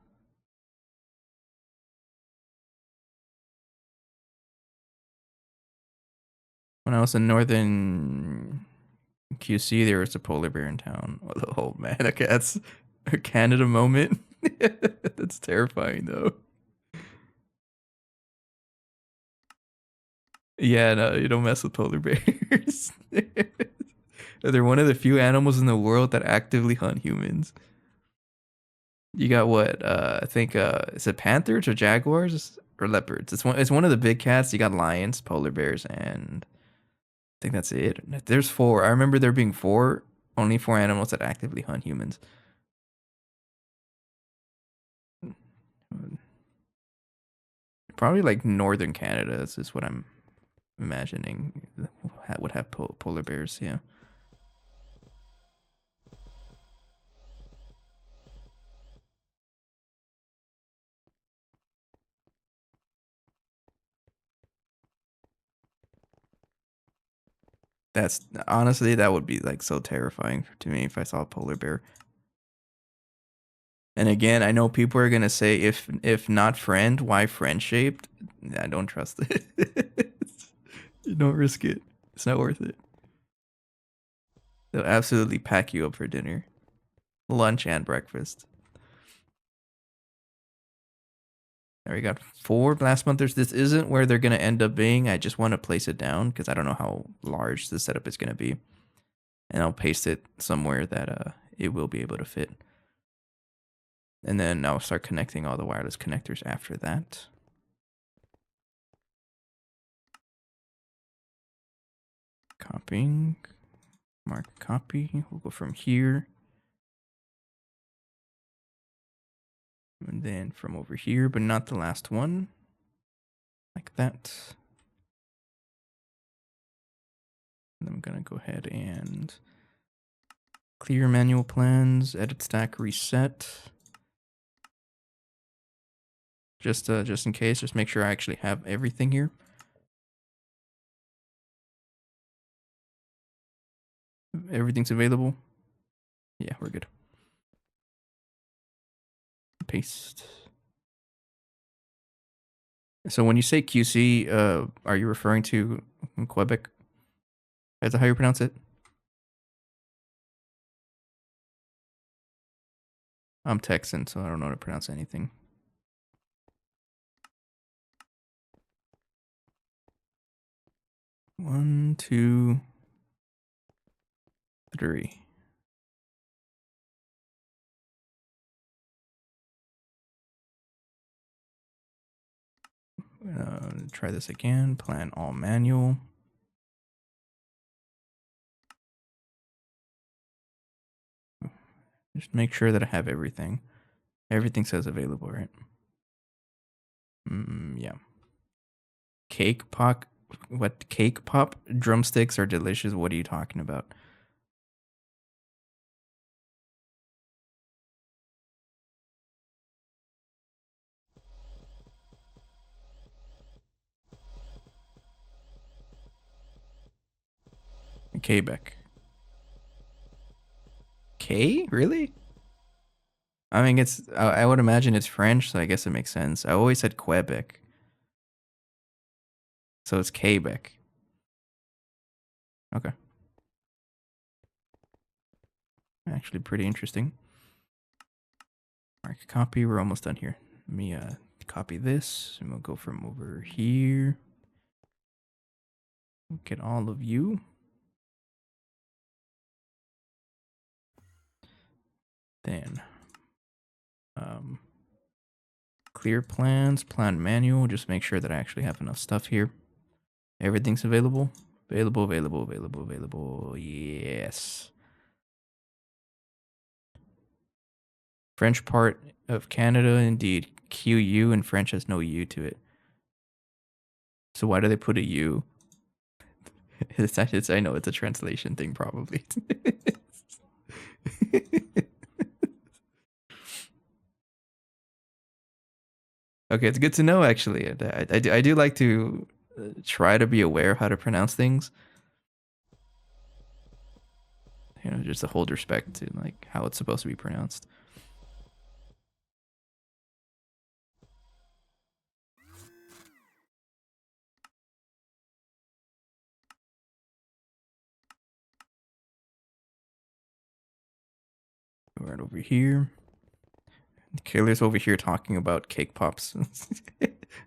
When I was in northern QC, there was a polar bear in town. Oh man, okay, that's a Canada moment. That's terrifying though. Yeah, no, you don't mess with polar bears. They're one of the few animals in the world that actively hunt humans. You got what? I think is it panthers or jaguars or leopards? It's one of the big cats. You got lions, polar bears, and I think that's it. There's four. I remember there being four, only four animals that actively hunt humans. Probably like northern Canada is what I'm imagining would have polar bears. Yeah. That's honestly that would be like so terrifying to me if I saw a polar bear. And again, I know people are gonna say if not friend, why friend shaped? I don't trust it. You don't risk it. It's not worth it. They'll absolutely pack you up for dinner, lunch, and breakfast. There we got four blast monthers. This isn't where they're gonna end up being. I just want to place it down because I don't know how large the setup is gonna be, and I'll paste it somewhere that it will be able to fit. And then I'll start connecting all the wireless connectors after that. Copying, mark copy. We'll go from here. And then from over here, but not the last one. Like that. And I'm gonna go ahead and clear manual plans, edit stack, reset. Just in case, just make sure I actually have everything here. Everything's available. Yeah, we're good. Paste. So when you say QC, are you referring to Quebec? Is that how you pronounce it? I'm Texan, so I don't know how to pronounce anything. One, two, three. Try this again. Plan all manual. Just make sure that I have everything. Everything says available, right? Yeah. Cake pop? What? Cake pop? Drumsticks are delicious. What are you talking about? Quebec. K? Really? I mean, I would imagine it's French, so I guess it makes sense. I always said Quebec. So it's Quebec. Okay. Actually, pretty interesting. Mark copy. We're almost done here. Let me copy this, and we'll go from over here. Get all of you. Then, clear plans, plan manual. Just make sure that I actually have enough stuff here. Everything's available. Available. Yes. French part of Canada, indeed. QU, and French has no U to it. So why do they put a U? I know it's a translation thing, probably. Okay, it's good to know, actually. I do like to try to be aware of how to pronounce things. You know, just to hold respect to like how it's supposed to be pronounced. Right over here. Kayla's over here talking about cake pops.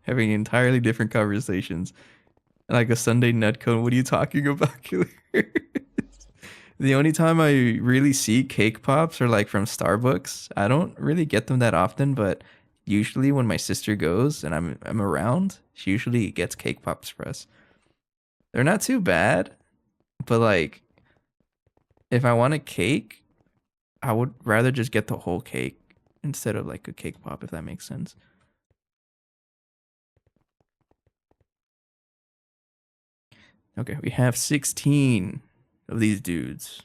Having entirely different conversations. Like a Sunday nut cone. What are you talking about, Kayla? The only time I really see cake pops are like from Starbucks. I don't really get them that often, but usually when my sister goes and I'm around, she usually gets cake pops for us. They're not too bad, but like if I want a cake, I would rather just get the whole cake instead of like a cake pop, if that makes sense. Okay, we have 16 of these dudes.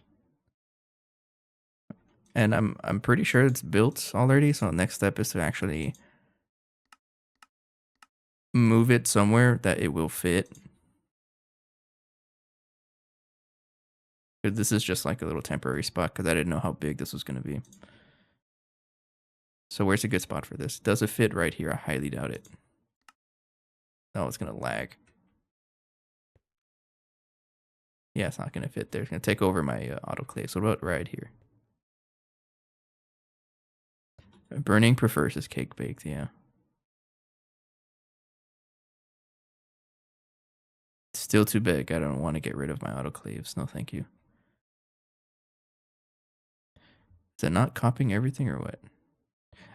And I'm pretty sure it's built already, so the next step is to actually move it somewhere that it will fit. This is just like a little temporary spot because I didn't know how big this was going to be. So where's a good spot for this? Does it fit right here? I highly doubt it. Oh, it's going to lag. Yeah, it's not going to fit there. It's going to take over my autoclave. So what about right here? Burning prefers his cake baked, yeah. It's still too big. I don't want to get rid of my autoclaves. No, thank you. Is it not copying everything or what?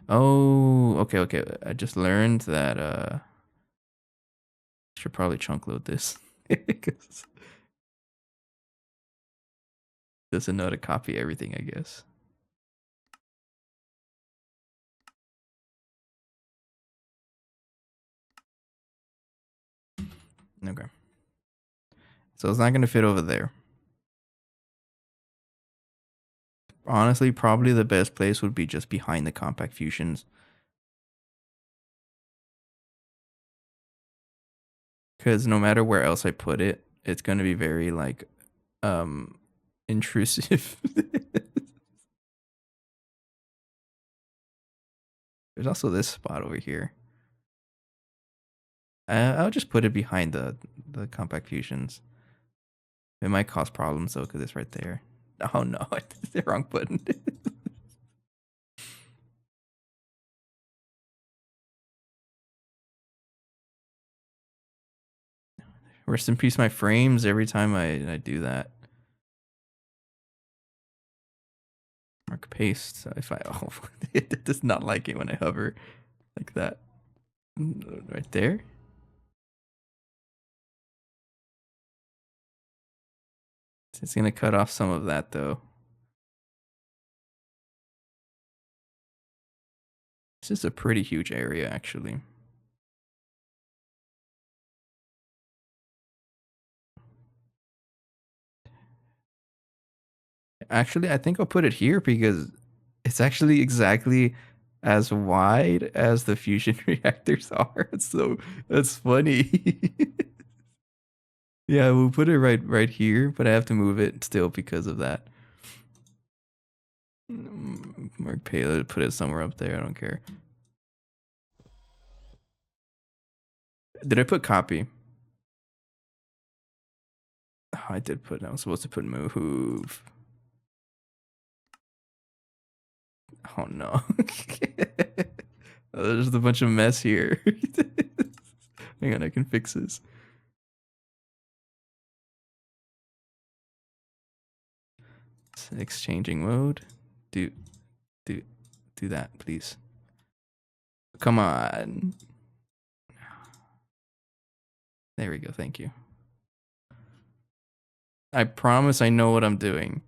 Oh, okay. I just learned that should probably chunk load this. Doesn't know how to copy everything, I guess. Okay. So it's not going to fit over there. Honestly, probably the best place would be just behind the compact fusions. Because no matter where else I put it, it's going to be very, like, intrusive. There's also this spot over here. I'll just put it behind the compact fusions. It might cause problems, though, because it's right there. Oh, no. I did the wrong button. Rest in peace, my frames, every time I do that. Mark paste. If I it does not like it when I hover like that. Right there. It's gonna cut off some of that though. This is a pretty huge area actually. Actually, I think I'll put it here because it's actually exactly as wide as the fusion reactors are. So that's funny. Yeah, we'll put it right here, but I have to move it still because of that. Mark payload, put it somewhere up there. I don't care. Did I put copy? Oh, I did put. I was supposed to put move. Oh no. Oh, there's a bunch of mess here. Hang on, I can fix this. Exchanging mode. Do that, please. Come on. There we go. Thank you. I promise I know what I'm doing.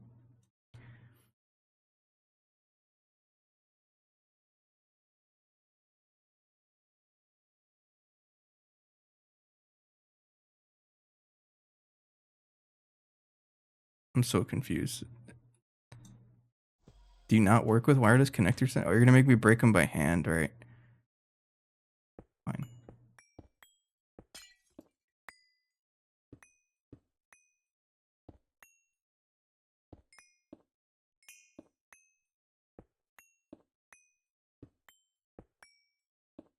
I'm so confused. Do you not work with wireless connectors? Oh, you're gonna make me break them by hand, right? Fine.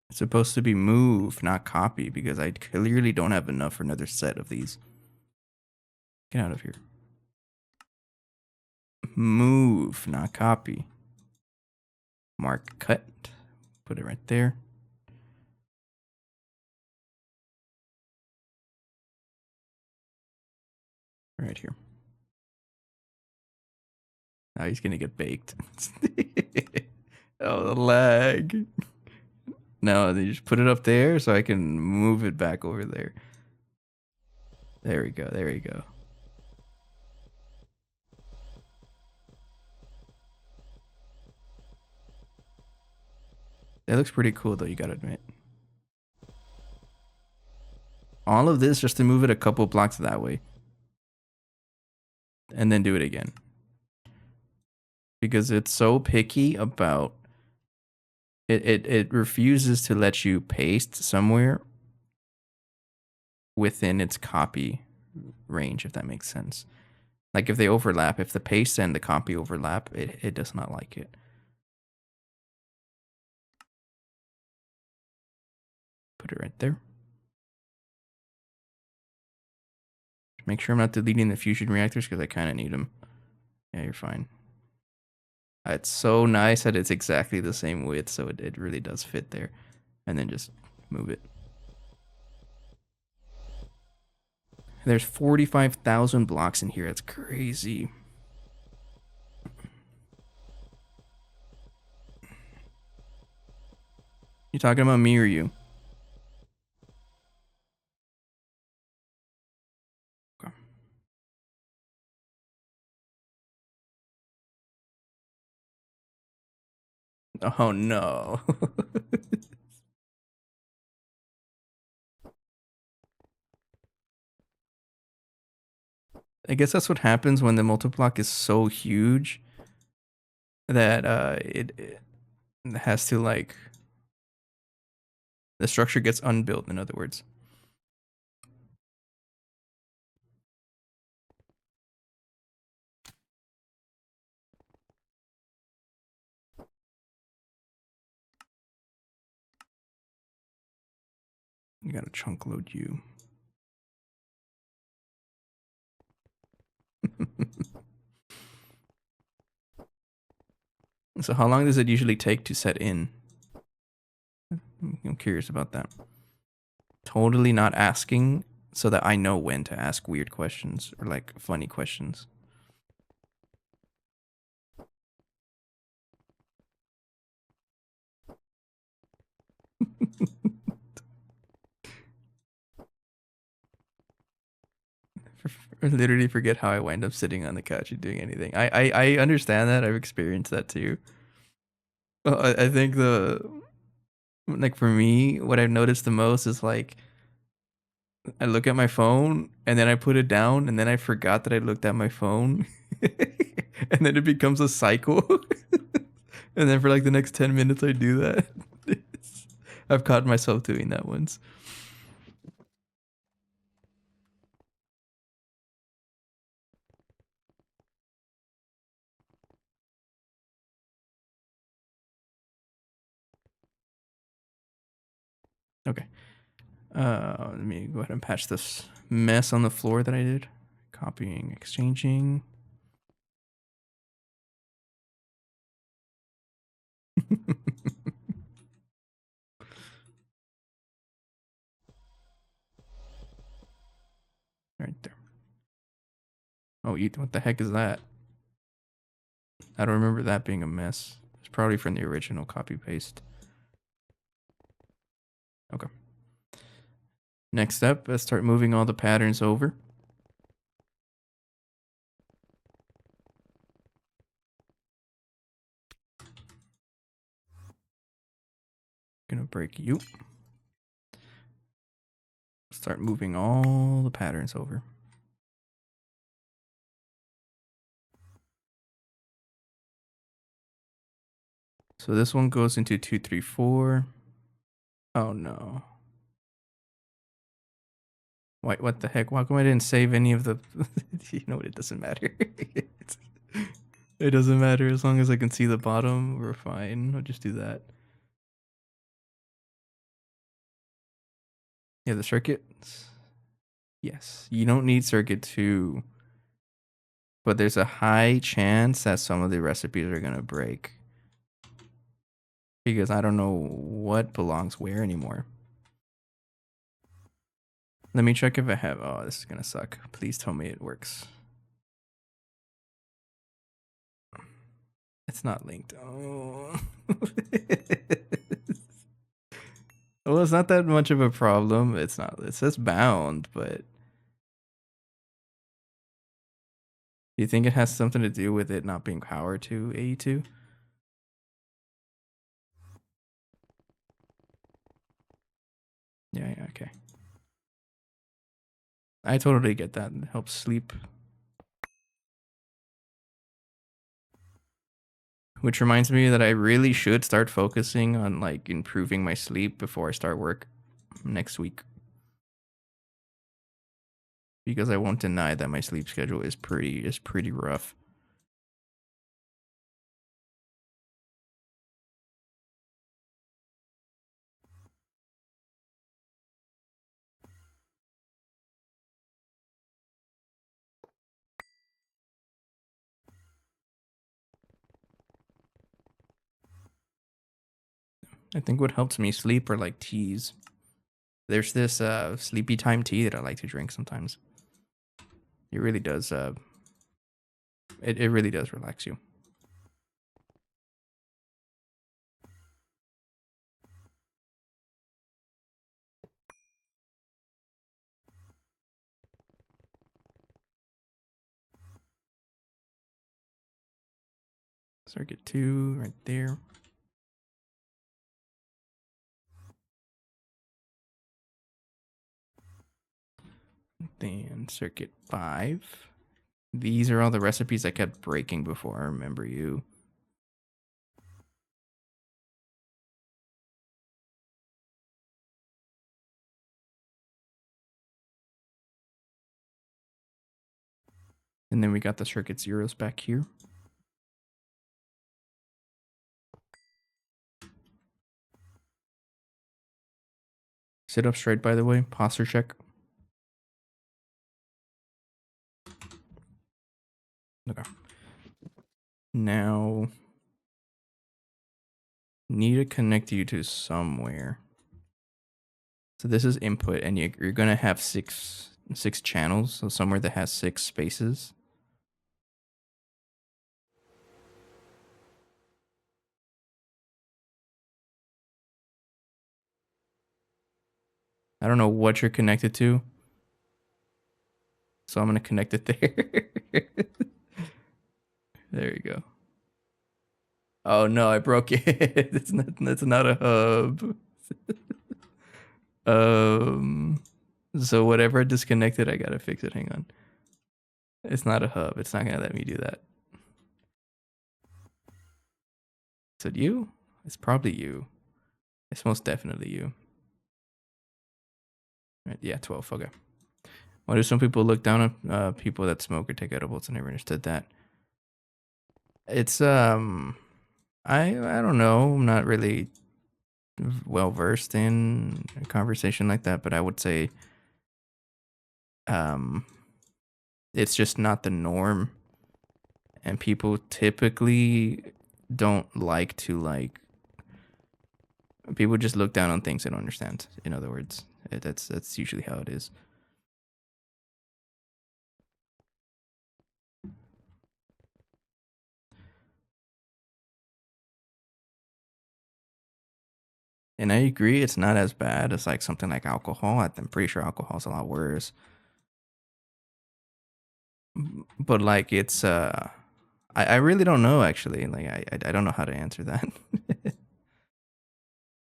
It's supposed to be move, not copy, because I clearly don't have enough for another set of these. Get out of here. Move, not copy. Mark cut. Put it right there. Right here. Now he's gonna get baked. Oh, the lag. No, they just put it up there so I can move it back over there. There we go. There we go. That looks pretty cool, though, you gotta admit. All of this just to move it a couple blocks that way. And then do it again. Because it's so picky about... It refuses to let you paste somewhere within its copy range, if that makes sense. Like if they overlap, if the paste and the copy overlap, it does not like it. Put it right there. Make sure I'm not deleting the fusion reactors because I kind of need them. Yeah, you're fine. It's so nice that it's exactly the same width, so it really does fit there. And then just move it. There's 45,000 blocks in here. That's crazy. You talking about me or you? Okay. Oh no. I guess that's what happens when the multi-block is so huge that it has to, like, the structure gets unbuilt, in other words. You gotta chunk load you. So how long does it usually take to set in? I'm curious about that. Totally not asking so that I know when to ask weird questions or like funny questions. I literally forget how I wind up sitting on the couch and doing anything. I understand that. I've experienced that too. I think like for me, what I've noticed the most is like I look at my phone and then I put it down and then I forgot that I looked at my phone. And then it becomes a cycle. And then for like the next 10 minutes I do that. I've caught myself doing that once. Okay. Let me go ahead and patch this mess on the floor that I did. Copying, exchanging. Right there. Oh, what the heck is that? I don't remember that being a mess. It's probably from the original copy paste. Okay. Next step, let's start moving all the patterns over. Gonna break you. Start moving all the patterns over. So this one goes into 2, 3, 4. Oh no. What the heck? Why come I didn't save any of the... You know what? It doesn't matter. It doesn't matter. As long as I can see the bottom, we're fine. I'll just do that. Yeah, the circuits. Yes. You don't need circuit 2. But there's a high chance that some of the recipes are going to break. because I don't know what belongs where anymore. Let me check if I have. Oh, this is gonna suck. Please tell me it works. It's not linked. Oh. Well, it's not that much of a problem. It's not. It says bound, but do you think it has something to do with it not being powered to AE2? Yeah, okay. I totally get that. It helps sleep. Which reminds me that I really should start focusing on like improving my sleep before I start work next week. Because I won't deny that my sleep schedule is pretty rough. I think what helps me sleep are like teas. There's this sleepy time tea that I like to drink sometimes. It really does it really does relax you. Circuit 2 right there. Then circuit 5. These are all the recipes I kept breaking before I remember you. And then we got the circuit zeros back here. Sit up straight, by the way. Posture check. Okay. Now, need to connect you to somewhere. So this is input, and you're gonna have six channels. So somewhere that has 6 spaces. I don't know what you're connected to, so I'm gonna connect it there. There you go. Oh no, I broke it. It's not. That's not a hub. So whatever I disconnected, I gotta fix it. Hang on. It's not a hub. It's not gonna let me do that. Is it you? It's probably you. It's most definitely you. Right, yeah, 12. Okay. Why do some people look down on people that smoke or take edibles? I never understood that. It's I don't know. I'm not really well versed in a conversation like that, but I would say um it's just not the norm, and people typically don't like to like people just look down on things they don't understand. In other words, that's usually how it is. And I agree, it's not as bad as like something like alcohol. I'm pretty sure alcohol is a lot worse. But like it's I really don't know actually. Like I don't know how to answer that.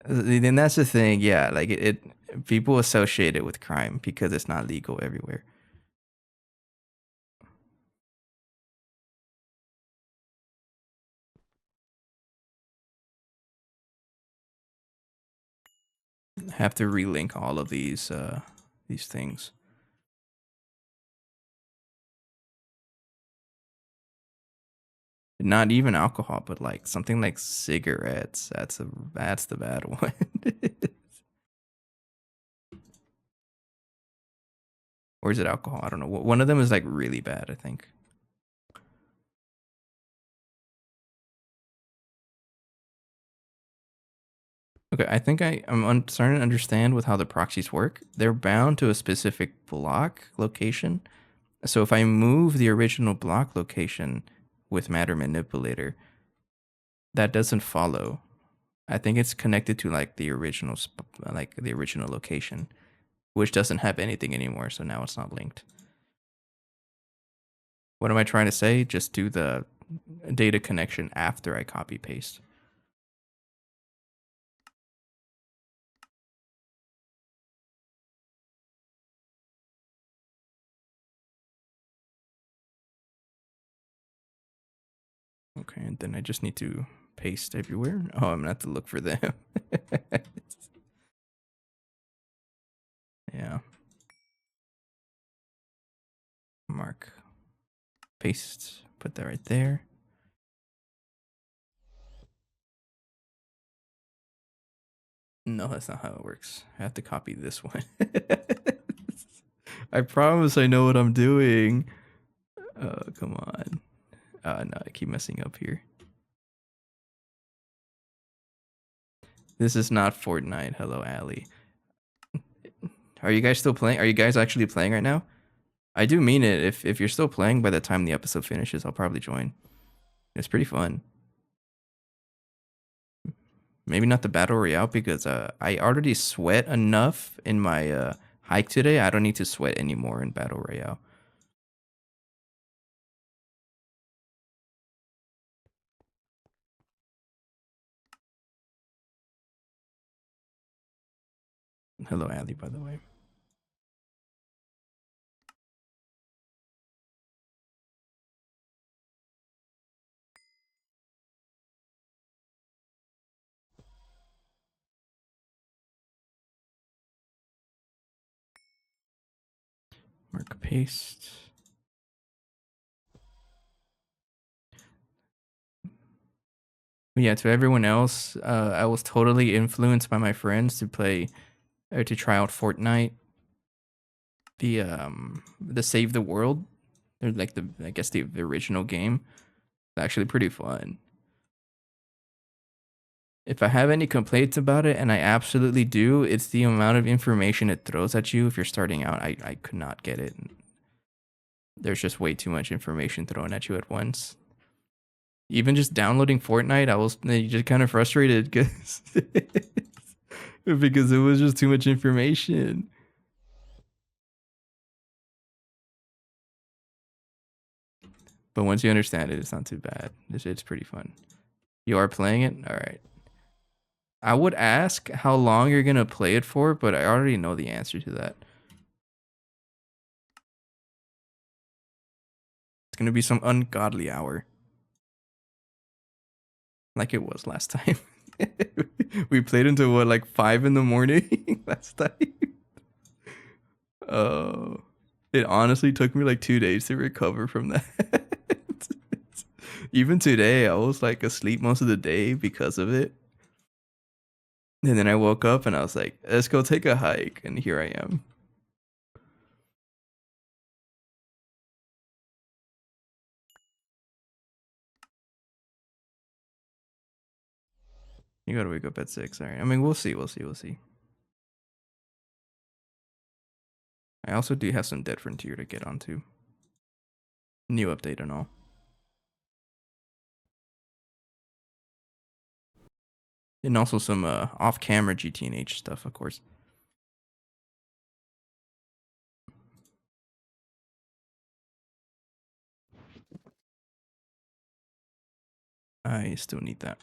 And that's the thing, yeah. Like it people associate it with crime because it's not legal everywhere. I have to relink all of these things. Not even alcohol, but like something like cigarettes. That's the bad one. Or is it alcohol? I don't know. One of them is like really bad, I think. Okay, I think I'm starting to understand with how the proxies work. They're bound to a specific block location. So if I move the original block location with Matter Manipulator, that doesn't follow. I think it's connected to like the original, like the original location, which doesn't have anything anymore. So now it's not linked. What am I trying to say? Just do the data connection after I copy paste. Okay, and then I just need to paste everywhere. Oh, I'm gonna have to look for them. Yeah. Mark. Paste. Put that right there. No, that's not how it works. I have to copy this one. I promise I know what I'm doing. Oh, come on. No, I keep messing up here. This is not Fortnite. Hello, Allie. Are you guys still playing? Are you guys actually playing right now? I do mean it. If you're still playing by the time the episode finishes, I'll probably join. It's pretty fun. Maybe not the battle royale because I already sweat enough in my hike today. I don't need to sweat anymore in battle royale. Hello, Allie, by the way. Mark paste. But yeah, to everyone else, I was totally influenced by my friends to play or to try out Fortnite. The Save the World, they're like the I guess the original game. It's actually pretty fun. If I have any complaints about it, and I absolutely do, it's the amount of information it throws at you if you're starting out. I could not get it. There's just way too much information thrown at you at once. Even just downloading Fortnite, I was just kind of frustrated because because it was just too much information. But once you understand it, it's not too bad. It's pretty fun. You are playing it? All right. I would ask how long you're going to play it for, but I already know the answer to that. It's going to be some ungodly hour. Like it was last time. We played until what, like 5 in the morning last time? Oh. It honestly took me like 2 days to recover from that. Even today, I was like asleep most of the day because of it. And then I woke up and I was like, let's go take a hike. And here I am. You gotta wake up at 6. All right. I mean, we'll see. We'll see. We'll see. I also do have some Dead Frontier to get onto. New update and all. And also some off-camera GTNH stuff, of course. I still need that.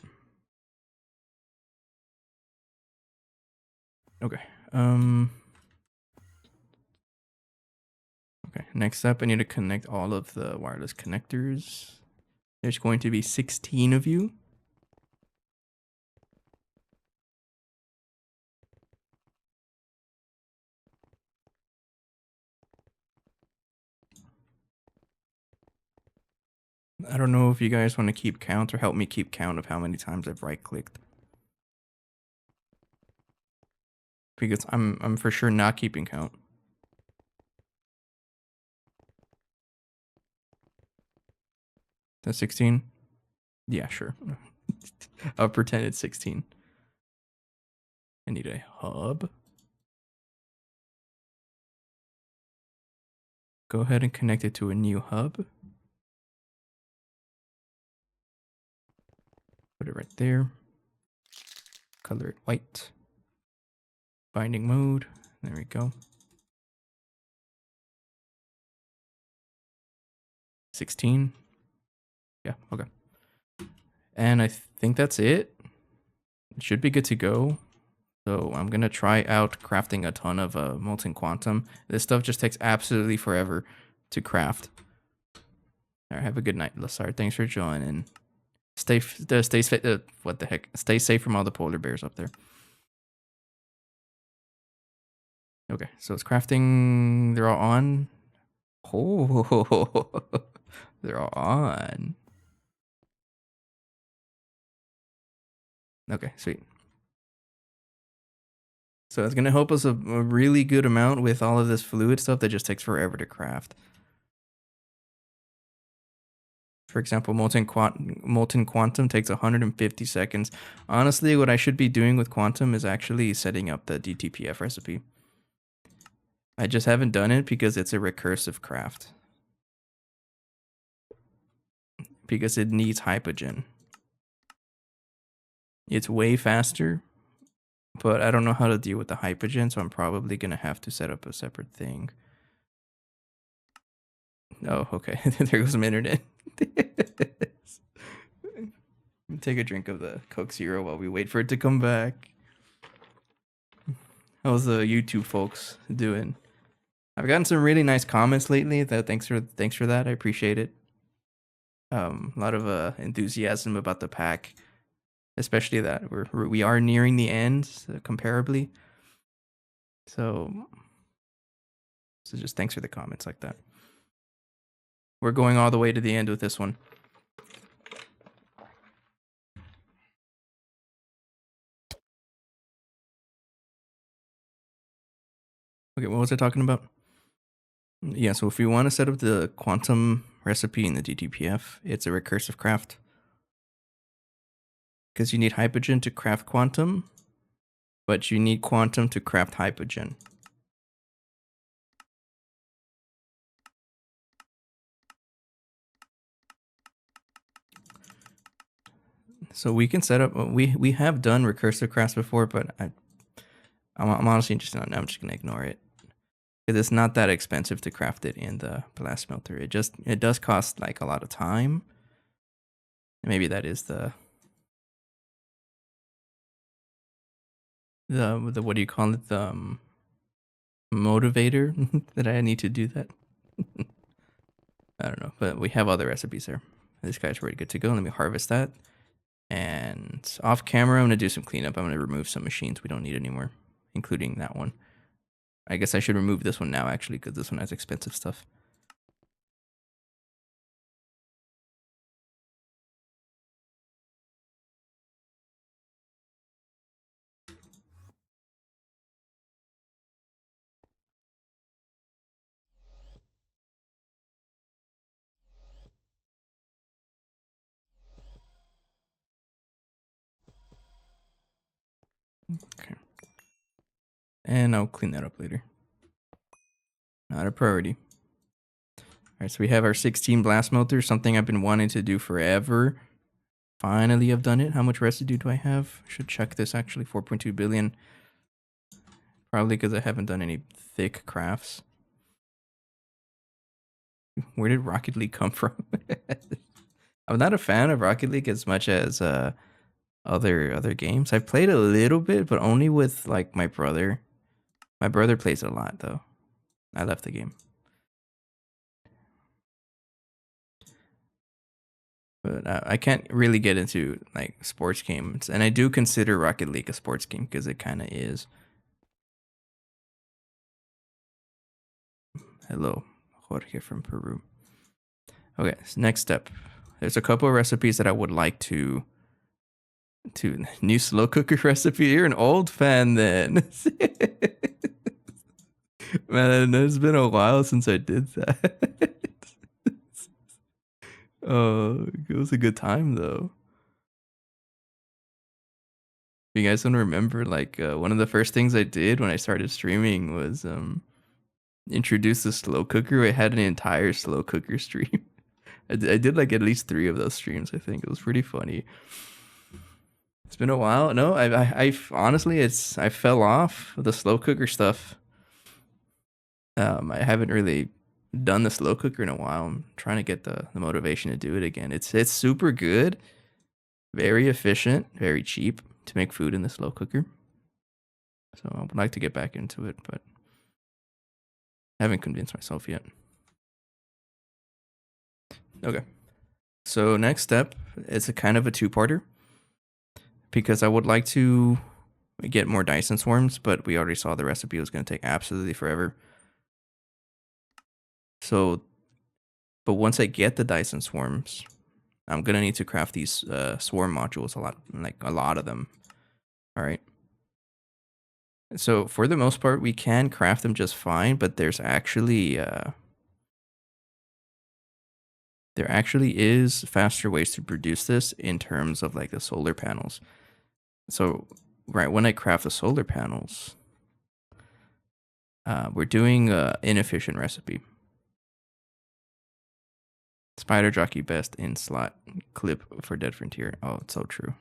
Okay. Okay. Next up, I need to connect all of the wireless connectors. There's going to be 16 of you. I don't know if you guys want to keep count or help me keep count of how many times I've right-clicked. Because I'm for sure not keeping count. That's 16? Yeah, sure. I'll pretend it's 16. I need a hub. Go ahead and connect it to a new hub. Put it right there. Color it white. Binding mode. There we go. 16. Yeah, okay. And I think that's it. It should be good to go. So I'm going to try out crafting a ton of molten quantum. This stuff just takes absolutely forever to craft. All right, have a good night, Lassard. Thanks for joining. Stay what the heck? Stay safe from all the polar bears up there. Okay, so it's crafting. They're all on. Oh, they're all on. Okay, sweet. So it's gonna help us a really good amount with all of this fluid stuff that just takes forever to craft. For example, molten quantum takes 150 seconds. Honestly, what I should be doing with quantum is actually setting up the DTPF recipe. I just haven't done it because it's a recursive craft. Because it needs hypogen. It's way faster, but I don't know how to deal with the hypogen, so I'm probably going to have to set up a separate thing. Oh, okay. There goes my internet. Take a drink of the Coke Zero while we wait for it to come back. How's the YouTube folks doing? I've gotten some really nice comments lately. Thanks for that. I appreciate it. A lot of enthusiasm about the pack, especially that we are nearing the end comparably. So just thanks for the comments like that. We're going all the way to the end with this one. Okay, what was I talking about? Yeah, so if you want to set up the quantum recipe in the DTPF, it's a recursive craft. Because you need hypogen to craft quantum, but you need quantum to craft hypogen. So we can set up, we have done recursive crafts before, but I'm honestly just not, I'm just going to ignore it. Because it's not that expensive to craft it in the blast smelter. It does cost like a lot of time. Maybe that is the what do you call it? The motivator that I need to do that. I don't know, but we have other recipes there. This guy's ready good to go. Let me harvest that. And off camera, I'm going to do some cleanup. I'm going to remove some machines we don't need anymore, including that one. I guess I should remove this one now, actually, because this one has expensive stuff. Okay. And I'll clean that up later. Not a priority. Alright, so we have our 16 blast melters, something I've been wanting to do forever. Finally, I've done it. How much residue do I have? I should check this actually. 4.2 billion. Probably because I haven't done any thick crafts. Where did Rocket League come from? I'm not a fan of Rocket League as much as other games. I've played a little bit, but only with like my brother. My brother plays a lot though. I left the game. But I can't really get into like sports games, and I do consider Rocket League a sports game because it kind of is. Hello, Jorge from Peru. Okay, so next step. There's a couple of recipes that I would like to new slow cooker recipe. You're an old fan then. Man, it's been a while since I did that. Oh, it was a good time though. you guys don't remember, like one of the first things I did when I started streaming was introduce the slow cooker. I had an entire slow cooker stream. I did like at least 3 of those streams. I think it was pretty funny. It's been a while. No, I honestly, I fell off the slow cooker stuff. I haven't really done the slow cooker in a while. I'm trying to get the motivation to do it again. It's super good, very efficient, very cheap to make food in the slow cooker. So I would like to get back into it, but I haven't convinced myself yet. Okay. So next step is a kind of a 2-parter because I would like to get more Dyson swarms, but we already saw the recipe was going to take absolutely forever. So, but once I get the Dyson swarms, I'm going to need to craft these swarm modules a lot of them. All right. So for the most part, we can craft them just fine, but there actually is faster ways to produce this in terms of like the solar panels. So right when I craft the solar panels, we're doing an inefficient recipe. Spider jockey best in slot clip for Dead Frontier. Oh, it's so true.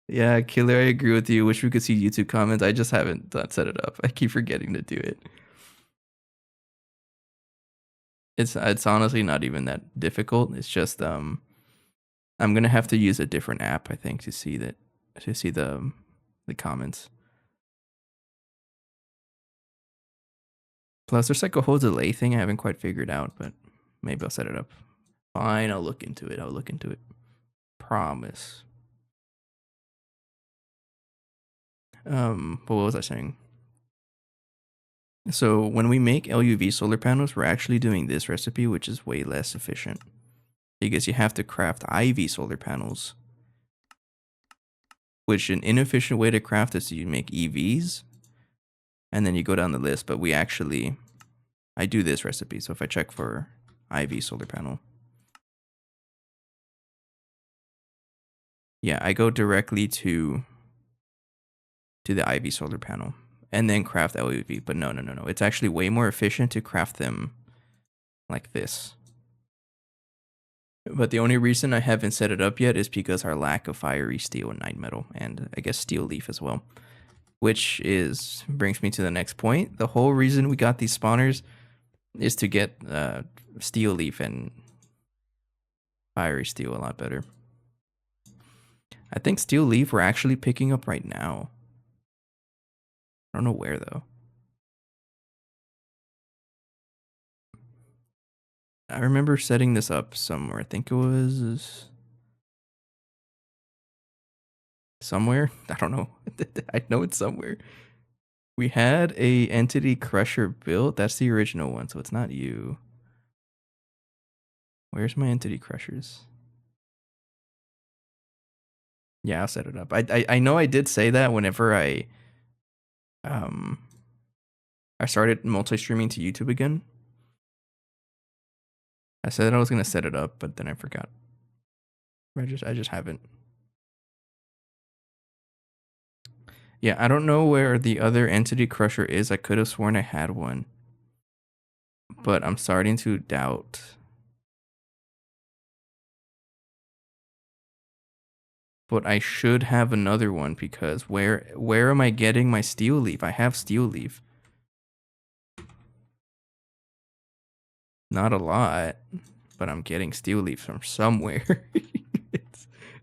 Yeah, Killer, I agree with you. Wish we could see YouTube comments. I just haven't set it up. I keep forgetting to do it. It's honestly not even that difficult. It's just I'm gonna have to use a different app, I think, to see the comments. Plus, there's like a whole delay thing I haven't quite figured out, but maybe I'll set it up. Fine, I'll look into it. Promise. What was I saying? So when we make LUV solar panels, we're actually doing this recipe, which is way less efficient because you have to craft IV solar panels, which an inefficient way to craft is you make EVs and then you go down the list. But I do this recipe. So if I check for IV solar panel, yeah, I go directly to the IV solar panel and then craft LUV. But no. It's actually way more efficient to craft them like this. But the only reason I haven't set it up yet is because our lack of fiery steel and night metal, and I guess steel leaf as well. Which brings me to the next point. The whole reason we got these spawners is to get steel leaf and fiery steel a lot better. I think steel leaf we're actually picking up right now. I don't know where though. I remember setting this up somewhere. I think it was somewhere. I don't know. I know it's somewhere. We had a entity crusher built. That's the original one, so it's not you. Where's my entity crushers? Yeah, I'll set it up. I know I did say that whenever I started multi-streaming to YouTube again. I said I was gonna set it up, but then I forgot. I just haven't. Yeah, I don't know where the other entity crusher is. I could have sworn I had one, but I'm starting to doubt. But I should have another one because where am I getting my steel leaf? I have steel leaf. Not a lot, but I'm getting steel leaf from somewhere.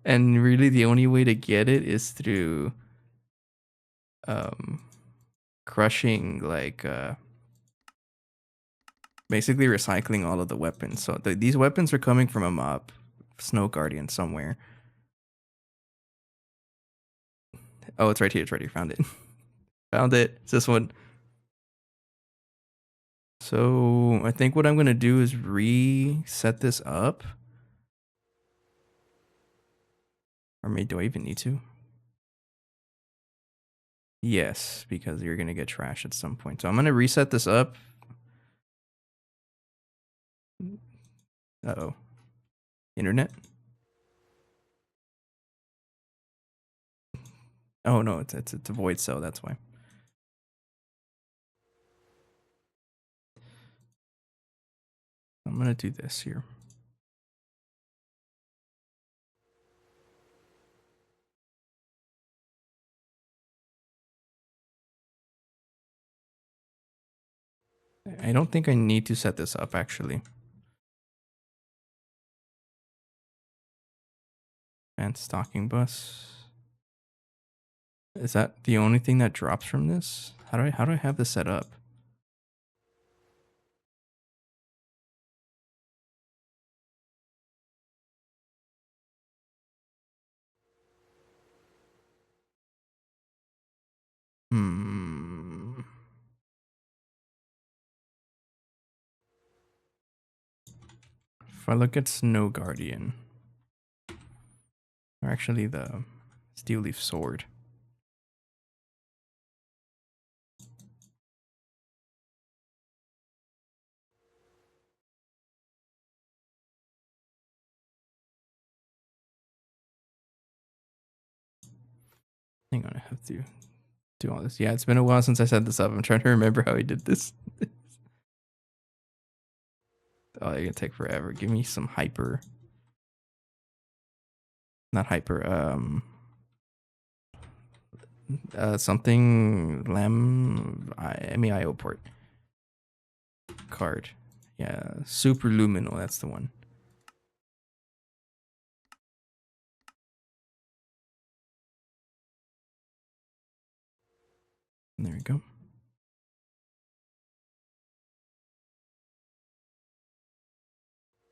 And really the only way to get it is through crushing, like basically recycling all of the weapons. So these weapons are coming from a mob, Snow Guardian somewhere. Oh, it's right here. It's right here. Found it. Found it. It's this one. So I think what I'm gonna do is reset this up. Or maybe do I even need to? Yes, because you're gonna get trash at some point. So I'm gonna reset this up. Uh-oh. Internet? Oh no, it's a void cell. That's why. I'm gonna do this here. I don't think I need to set this up actually. And stocking bus. Is that the only thing that drops from this? How do I have this set up? Hmm. If I look at Snow Guardian, or actually the Steel Leaf Sword. Hang on, I have to do all this. Yeah, it's been a while since I set this up. I'm trying to remember how I did this. Oh, it's gonna take forever. Give me some hyper. Not hyper. Something lam. I mean IO port card. Yeah, super luminal. That's the one. There we go.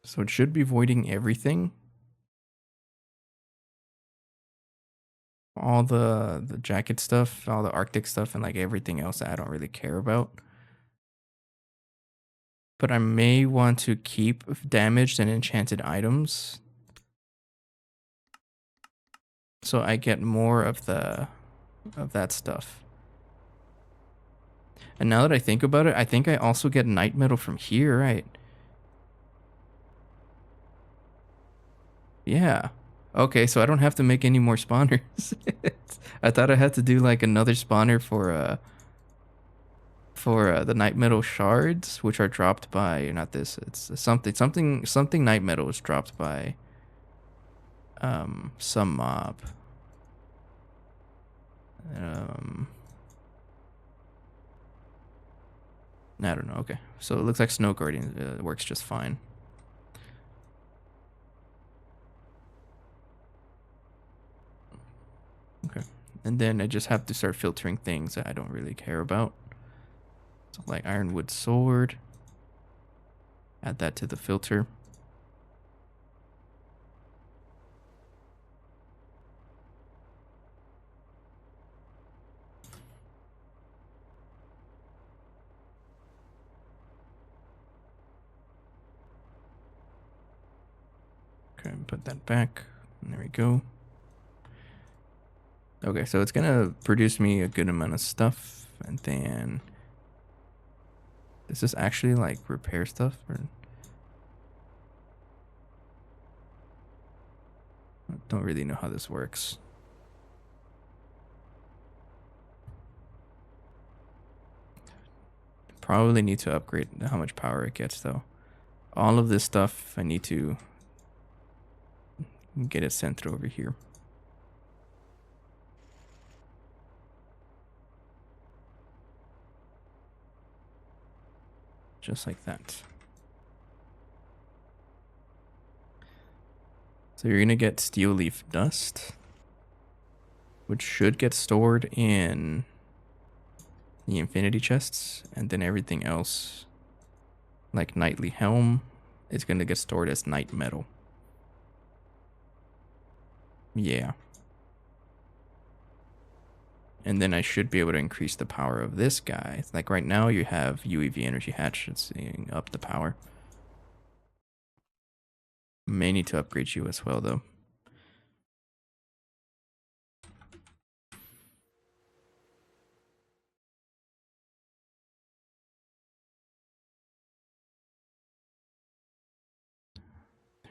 So it should be voiding everything. All the jacket stuff, all the Arctic stuff, and like everything else that I don't really care about. But I may want to keep damaged and enchanted items, so I get more of that stuff. And now that I think about it, I think I also get night metal from here, right? Yeah. Okay, so I don't have to make any more spawners. I thought I had to do like another spawner for the night metal shards, which are dropped by not this. It's something night metal is dropped by some mob. I don't know. Okay, so it looks like Snow Guardian works just fine. Okay, and then I just have to start filtering things that I don't really care about. So like Ironwood Sword. Add that to the filter. Okay, put that back. And there we go. Okay, so it's gonna produce me a good amount of stuff, and then does this actually like repair stuff? Or I don't really know how this works. Probably need to upgrade how much power it gets though. All of this stuff I need to get it sent over here. Just like that. So you're gonna get steel leaf dust, which should get stored in the infinity chests, and then everything else, like nightly helm, is gonna get stored as night metal. Yeah. And then I should be able to increase the power of this guy. Like right now you have UEV energy hatch, it's up the power. May need to upgrade you as well though.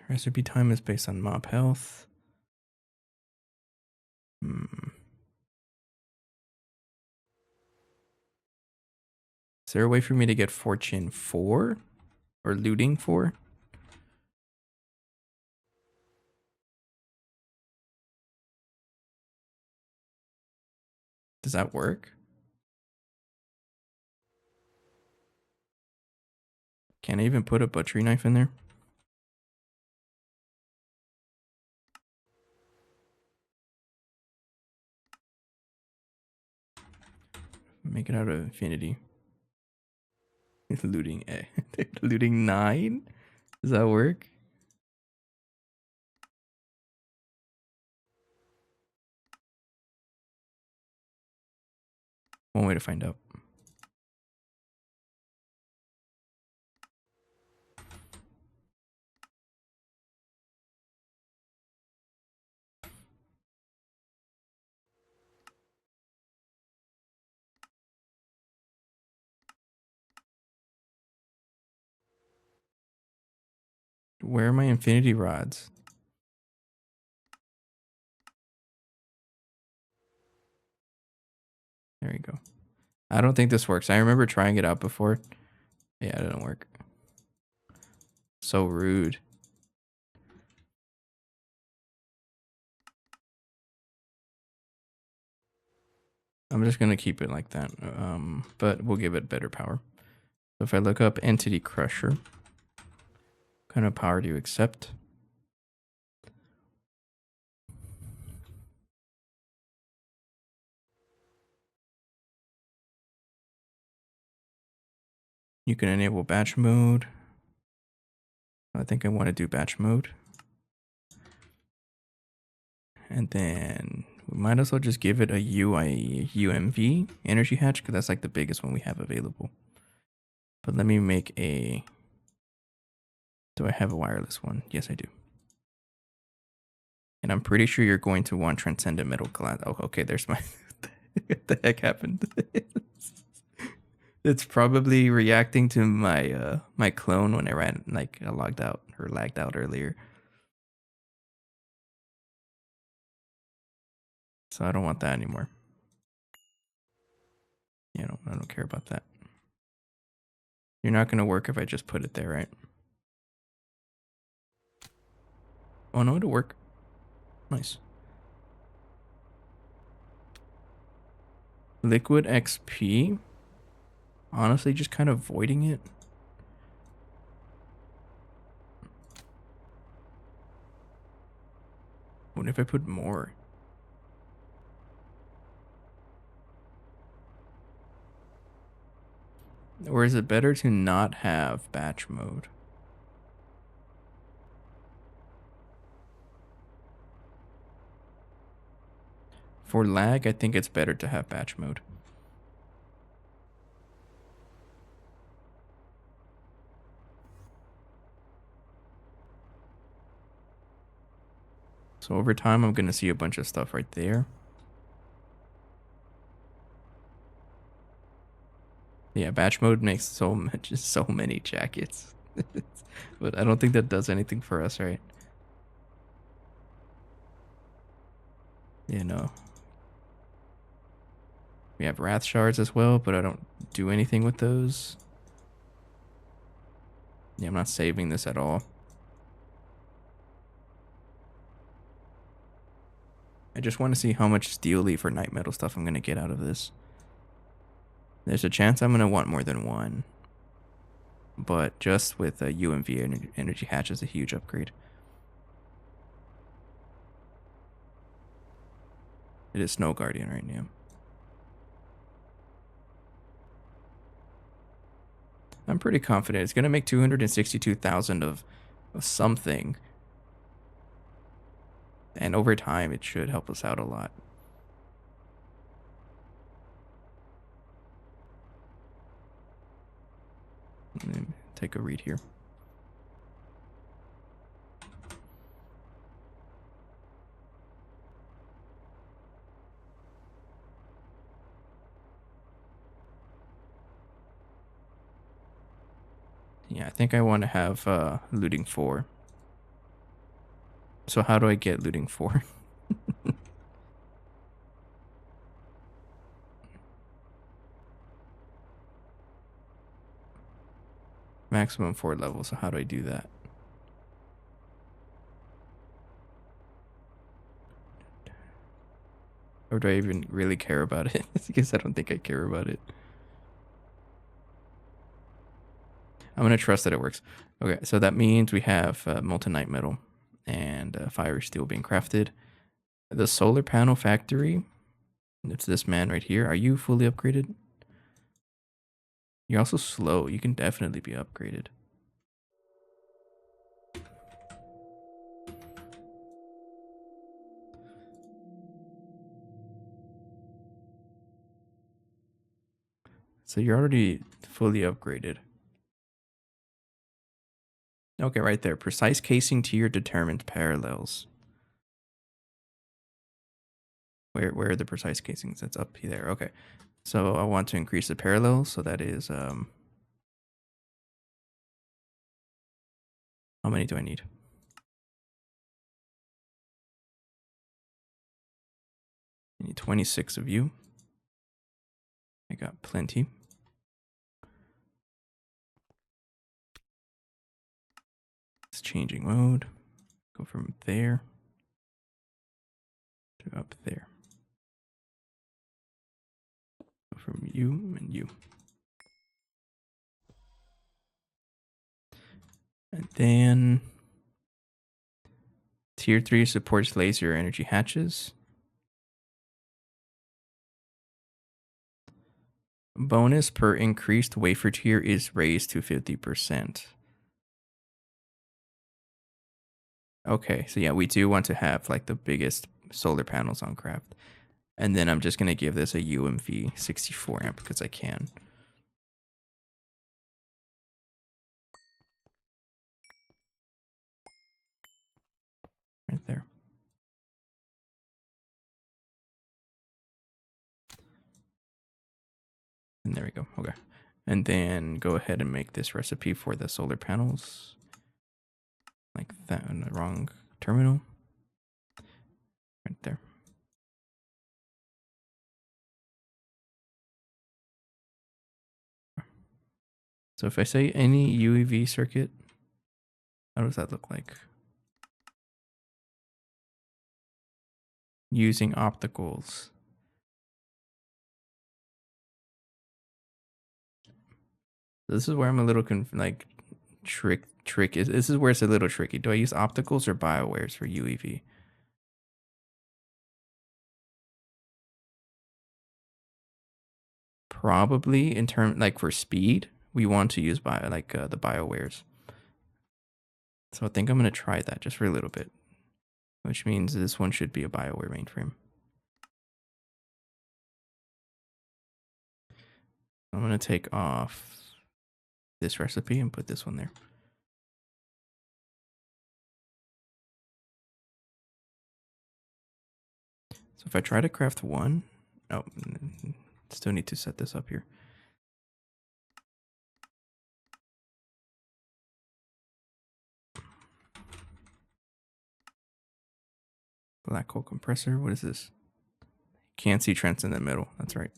Recipe time is based on mob health. Is there a way for me to get fortune 4 or looting 4? Does that work? Can I even put a butchery knife in there? Make it out of infinity. Looting A. Looting 9? Does that work? One way to find out. Where are my infinity rods? There you go. I don't think this works. I remember trying it out before. Yeah, it didn't work. So rude. I'm just going to keep it like that. But we'll give it better power. So if I look up Entity Crusher, what kind of power do you accept? You can enable batch mode. I think I want to do batch mode. And then we might as well just give it a UMV energy hatch because that's like the biggest one we have available. But let me make a... Do I have a wireless one? Yes, I do. And I'm pretty sure you're going to want transcendent metal glass. Oh, okay, there's my... What the heck happened? It's probably reacting to my my clone when I logged out or lagged out earlier. So I don't want that anymore. Yeah, I don't care about that. You're not gonna work if I just put it there, right? Oh no, it'll work. Nice. Liquid XP. Honestly, just kind of voiding it. What if I put more? Or is it better to not have batch mode? For lag, I think it's better to have batch mode. So over time, I'm going to see a bunch of stuff right there. Yeah, batch mode makes so many jackets. But I don't think that does anything for us, right? You know. We have wrath shards as well, but I don't do anything with those. Yeah, I'm not saving this at all. I just want to see how much steel leaf or night metal stuff I'm going to get out of this. There's a chance I'm going to want more than one. But just with a UMV energy hatch is a huge upgrade. It is Snow Guardian right now. I'm pretty confident it's going to make 262,000 of something. And over time, it should help us out a lot. Let me take a read here. Yeah, I think I want to have looting 4. So how do I get looting 4? Maximum 4 levels. So how do I do that? Or do I even really care about it? Because I don't think I care about it. I'm going to trust that it works. Okay, so that means we have molten metal and fire steel being crafted. The solar panel factory, it's this man right here. Are you fully upgraded? You're also slow. You can definitely be upgraded. So you're already fully upgraded. Okay, right there. Precise casing tier determined parallels. Where are the precise casings? That's up there. Okay. So I want to increase the parallels. So that is how many do I need? I need 26 of you. I got plenty. It's changing mode. Go from there to up there. Go from you and you. And then tier 3 supports laser energy hatches. Bonus per increased wafer tier is raised to 50%. Okay, so yeah, we do want to have like the biggest solar panels on craft. And then I'm just going to give this a UMV 64 amp because I can. Right there. And there we go. Okay. And then go ahead and make this recipe for the solar panels. Like that on the wrong terminal. Right there. So if I say any UEV circuit, how does that look like? Using opticals. This is where I'm a little tricky. This is where it's a little tricky. Do I use opticals or biowares for UEV? Probably in term like for speed, we want to use the biowares. So I think I'm gonna try that just for a little bit, which means this one should be a bioware mainframe. I'm gonna take off this recipe and put this one there. So if I try to craft one, oh, still need to set this up here. Black hole compressor. What is this? Can't see Trent's in the middle. That's right.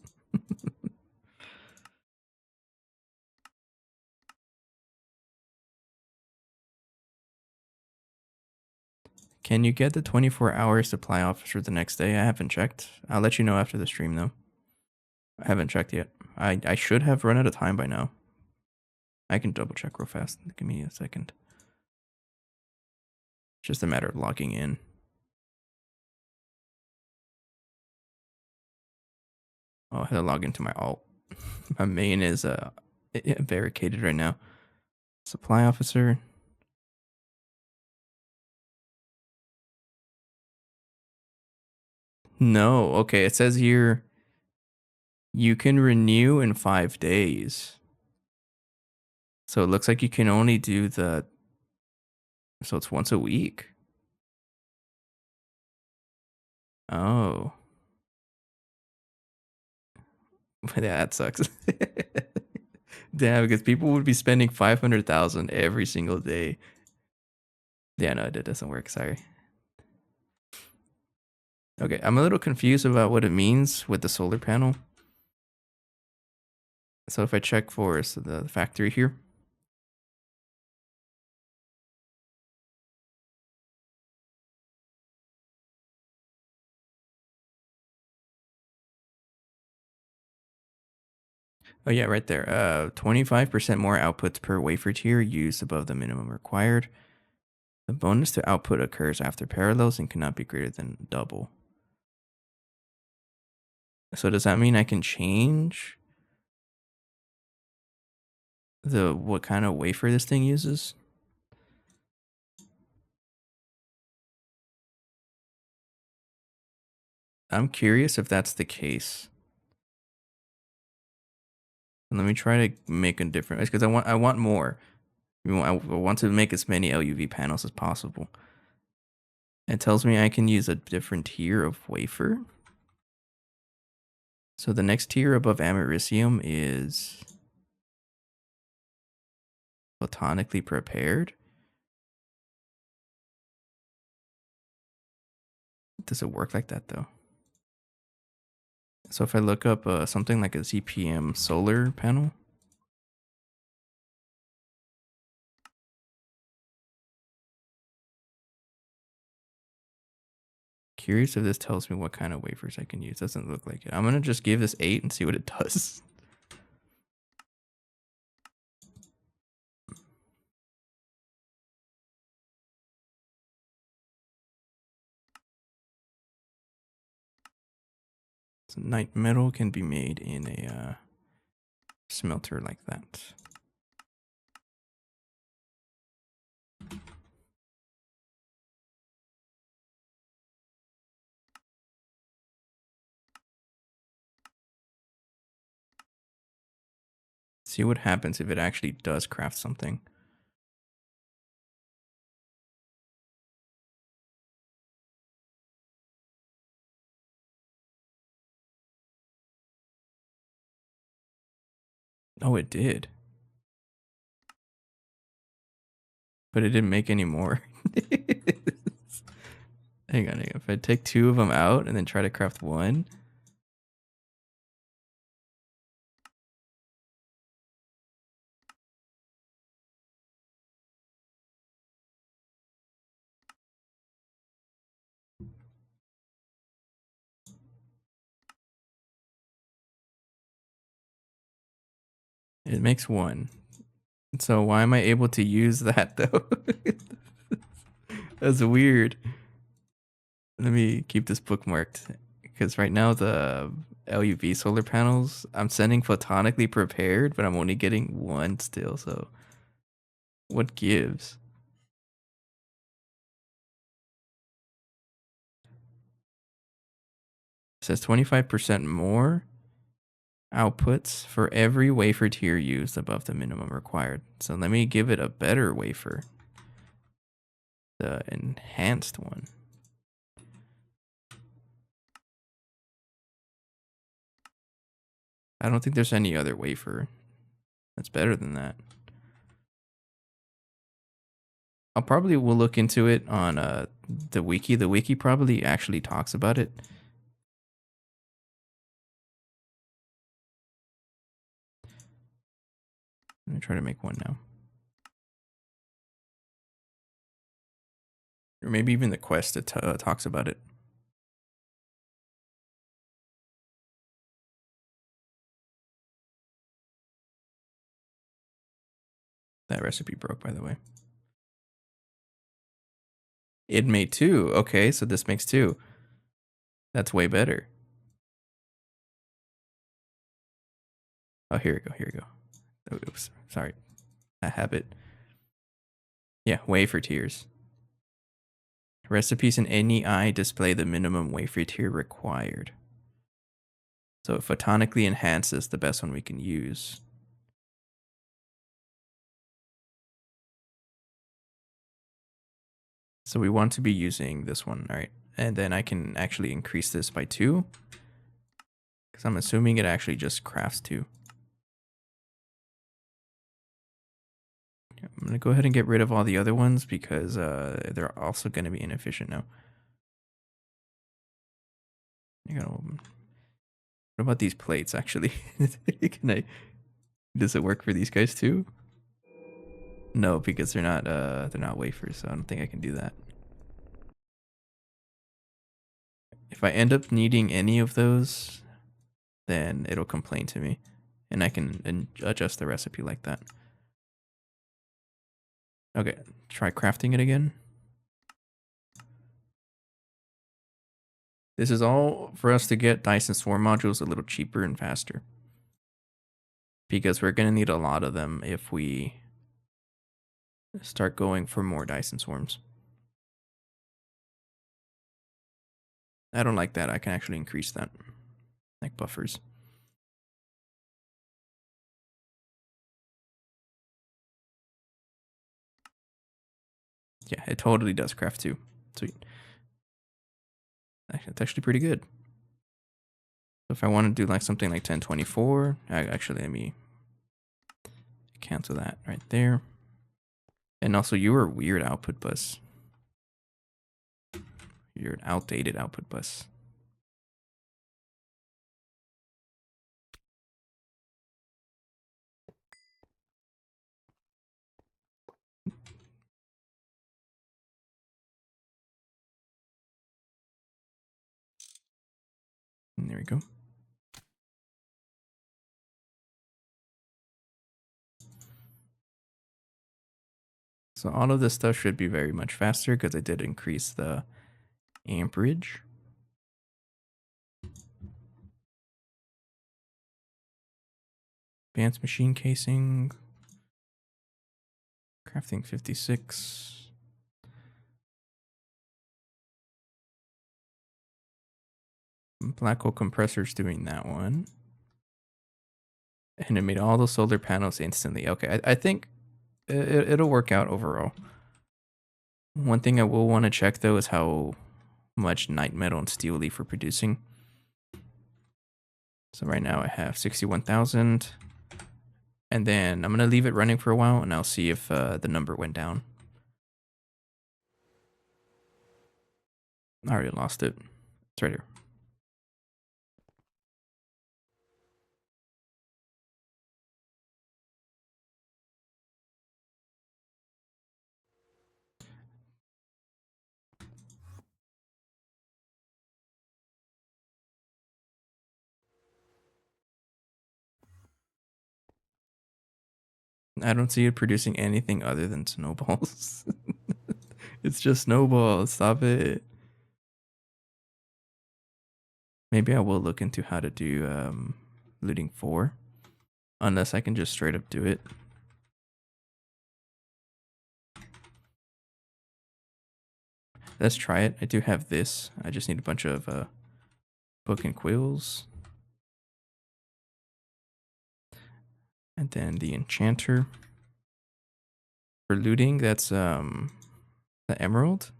Can you get the 24-hour supply officer the next day? I haven't checked. I'll let you know after the stream, though. I haven't checked yet. I should have run out of time by now. I can double check real fast. Give me a second. It's just a matter of logging in. Oh, I had to log into my alt. My main is barricaded right now. Supply officer. No, okay. It says here you can renew in 5 days. So it looks like you can only do so it's once a week. Oh. Yeah, that sucks. Damn, because people would be spending 500,000 every single day. Yeah, no, it doesn't work. Sorry. Okay, I'm a little confused about what it means with the solar panel. So if I check for the factory here, Oh yeah, right there. 25% more outputs per wafer tier used above the minimum required. The bonus to output occurs after parallels and cannot be greater than double. So does that mean I can change what kind of wafer this thing uses? I'm curious if that's the case. Let me try to make a different, because I want more. I want to make as many LUV panels as possible. It tells me I can use a different tier of wafer. So the next tier above americium is photonically prepared. Does it work like that though? So if I look up something like a ZPM solar panel, curious if this tells me what kind of wafers I can use. Doesn't look like it. I'm gonna just give this 8 and see what it does. So night metal can be made in a smelter like that. See what happens if it actually does craft something. Oh, it did. But it didn't make any more. Hang on. If I take 2 of them out and then try to craft 1. It makes 1. So why am I able to use that though? That's weird. Let me keep this bookmarked because right now the LUV solar panels I'm sending photonically prepared, but I'm only getting 1 still. So what gives? It says 25% more outputs for every wafer tier used above the minimum required. So let me give it a better wafer, the enhanced one. I don't think there's any other wafer that's better than that. I'll probably will look into it on the wiki. The wiki probably actually talks about it. Let me try to make one now. Or maybe even the quest that talks about it. That recipe broke, by the way. It made 2. Okay, so this makes 2. That's way better. Oh, here we go. Here we go. Oh, oops, sorry. A habit. Yeah, wafer tiers. Recipes in any eye display the minimum wafer tier required. So it photonically enhances the best one we can use. So we want to be using this one, all right? And then I can actually increase this by 2. Because I'm assuming it actually just crafts 2. I'm going to go ahead and get rid of all the other ones because they're also going to be inefficient now. What about these plates, actually? Does it work for these guys too? No, because they're not wafers, so I don't think I can do that. If I end up needing any of those, then it'll complain to me. and I can adjust the recipe like that. Okay, try crafting it again. This is all for us to get Dyson Swarm modules a little cheaper and faster. Because we're going to need a lot of them if we start going for more Dyson Swarms. I don't like that. I can actually increase that. Like buffers. Yeah, it totally does craft too. Sweet. It's actually pretty good. So if I want to do like something like 1024, actually let me cancel that right there. And also you were a weird output bus. You're an outdated output bus. And there we go. So all of this stuff should be very much faster because I did increase the amperage. Advanced machine casing. Crafting 56. Black hole compressors doing that one. And it made all the solar panels instantly. Okay, I think it'll work out overall. One thing I will want to check though is how much night metal and steel leaf we're producing. So right now I have 61,000. And then I'm going to leave it running for a while and I'll see if the number went down. I already lost it. It's right here. I don't see it producing anything other than snowballs. It's just snowballs. Stop it. Maybe I will look into how to do looting 4. Unless I can just straight up do it. Let's try it. I do have this. I just need a bunch of book and quills. And then the enchanter. For looting, that's the emerald.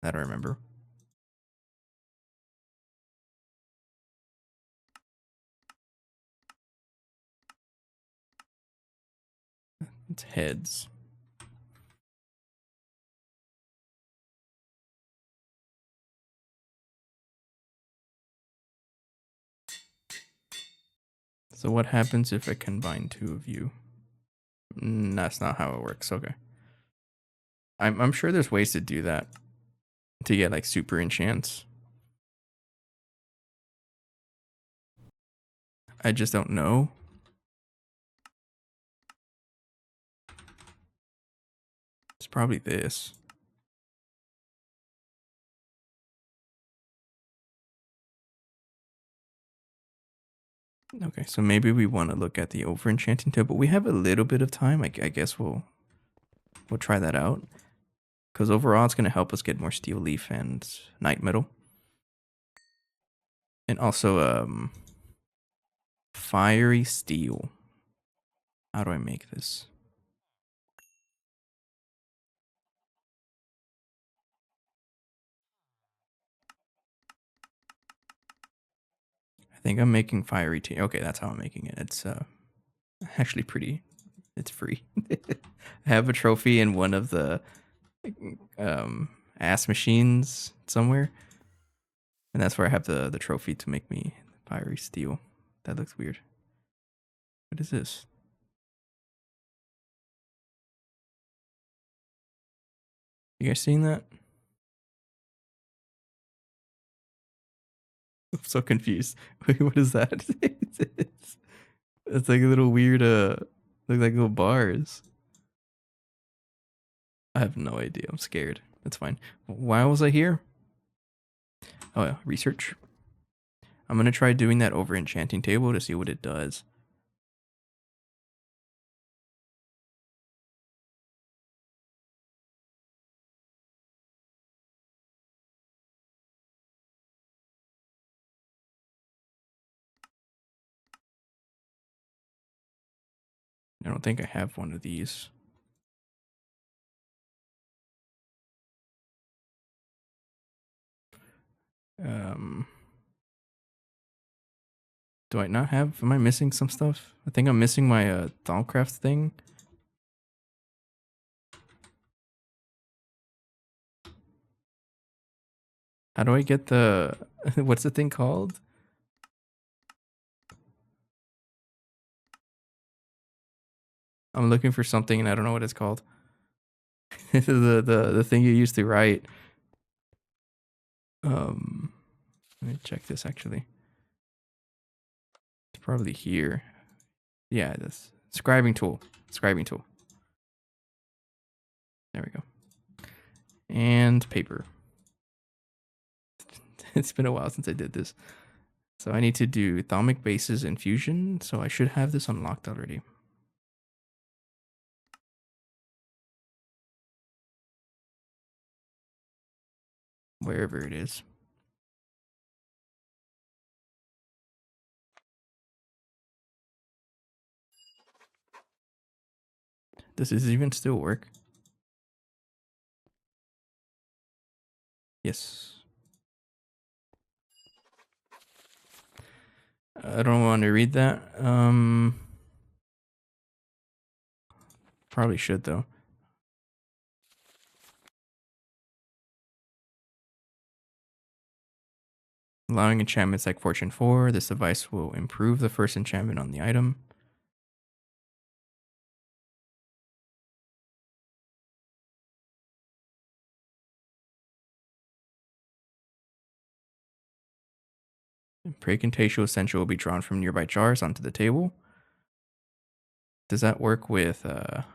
That I remember. It's heads. So what happens if I combine 2 of you? That's not how it works. Okay. I'm sure there's ways to do that. To get like super enchants. I just don't know. It's probably this. Okay, so maybe we want to look at the over enchanting table, but we have a little bit of time. I guess we'll try that out. Because overall, it's going to help us get more steel leaf and night metal. And also, fiery steel. How do I make this? I think I'm making fiery tea. Okay, that's how I'm making it. It's actually pretty. It's free. I have a trophy in one of the ass machines somewhere. And that's where I have the trophy to make me fiery steel. That looks weird. What is this? You guys seen that? I'm so confused. Wait, what is that? It's like a little weird, look like little bars. I have no idea. I'm scared. That's fine. Why was I here? Oh yeah, research. I'm gonna try doing that over enchanting table to see what it does. I don't think I have one of these. Um, do I not have? Am I missing some stuff? I think I'm missing my Thaumcraft thing. How do I get the? What's the thing called? I'm looking for something and I don't know what it's called. This is the thing you used to write. Let me check this actually. It's probably here. Yeah, this scribing tool. Scribing tool. There we go. And paper. It's been a while since I did this. So I need to do Thaumic bases and fusion. So I should have this unlocked already. Wherever it is. Does this even still work? Yes. I don't want to read that. Probably should though. Allowing enchantments like Fortune 4, this device will improve the first enchantment on the item. Precontatio Essential will be drawn from nearby jars onto the table. Does that work with it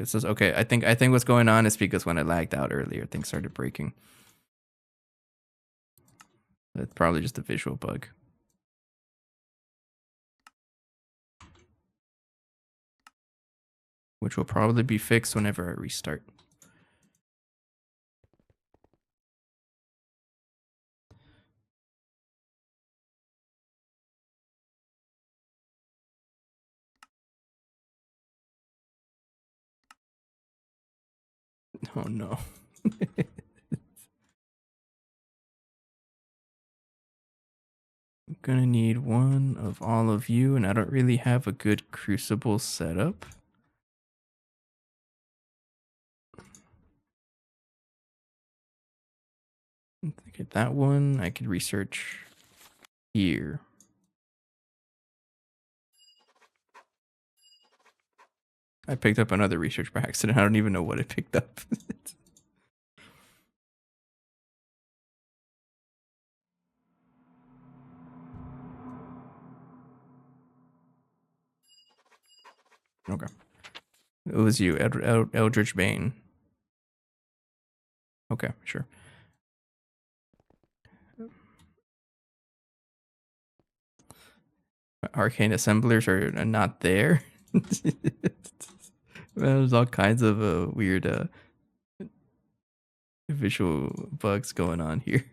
says okay, I think what's going on is because when I lagged out earlier, things started breaking. It's probably just a visual bug. Which will probably be fixed whenever I restart. Oh no. I'm gonna need one of all of you, and I don't really have a good crucible setup. Get that one. I could research here. I picked up another research by accident. I don't even know what I picked up. Okay. It was you, Eldritch Bane. Okay, sure. Arcane assemblers are not there. There's all kinds of weird visual bugs going on here.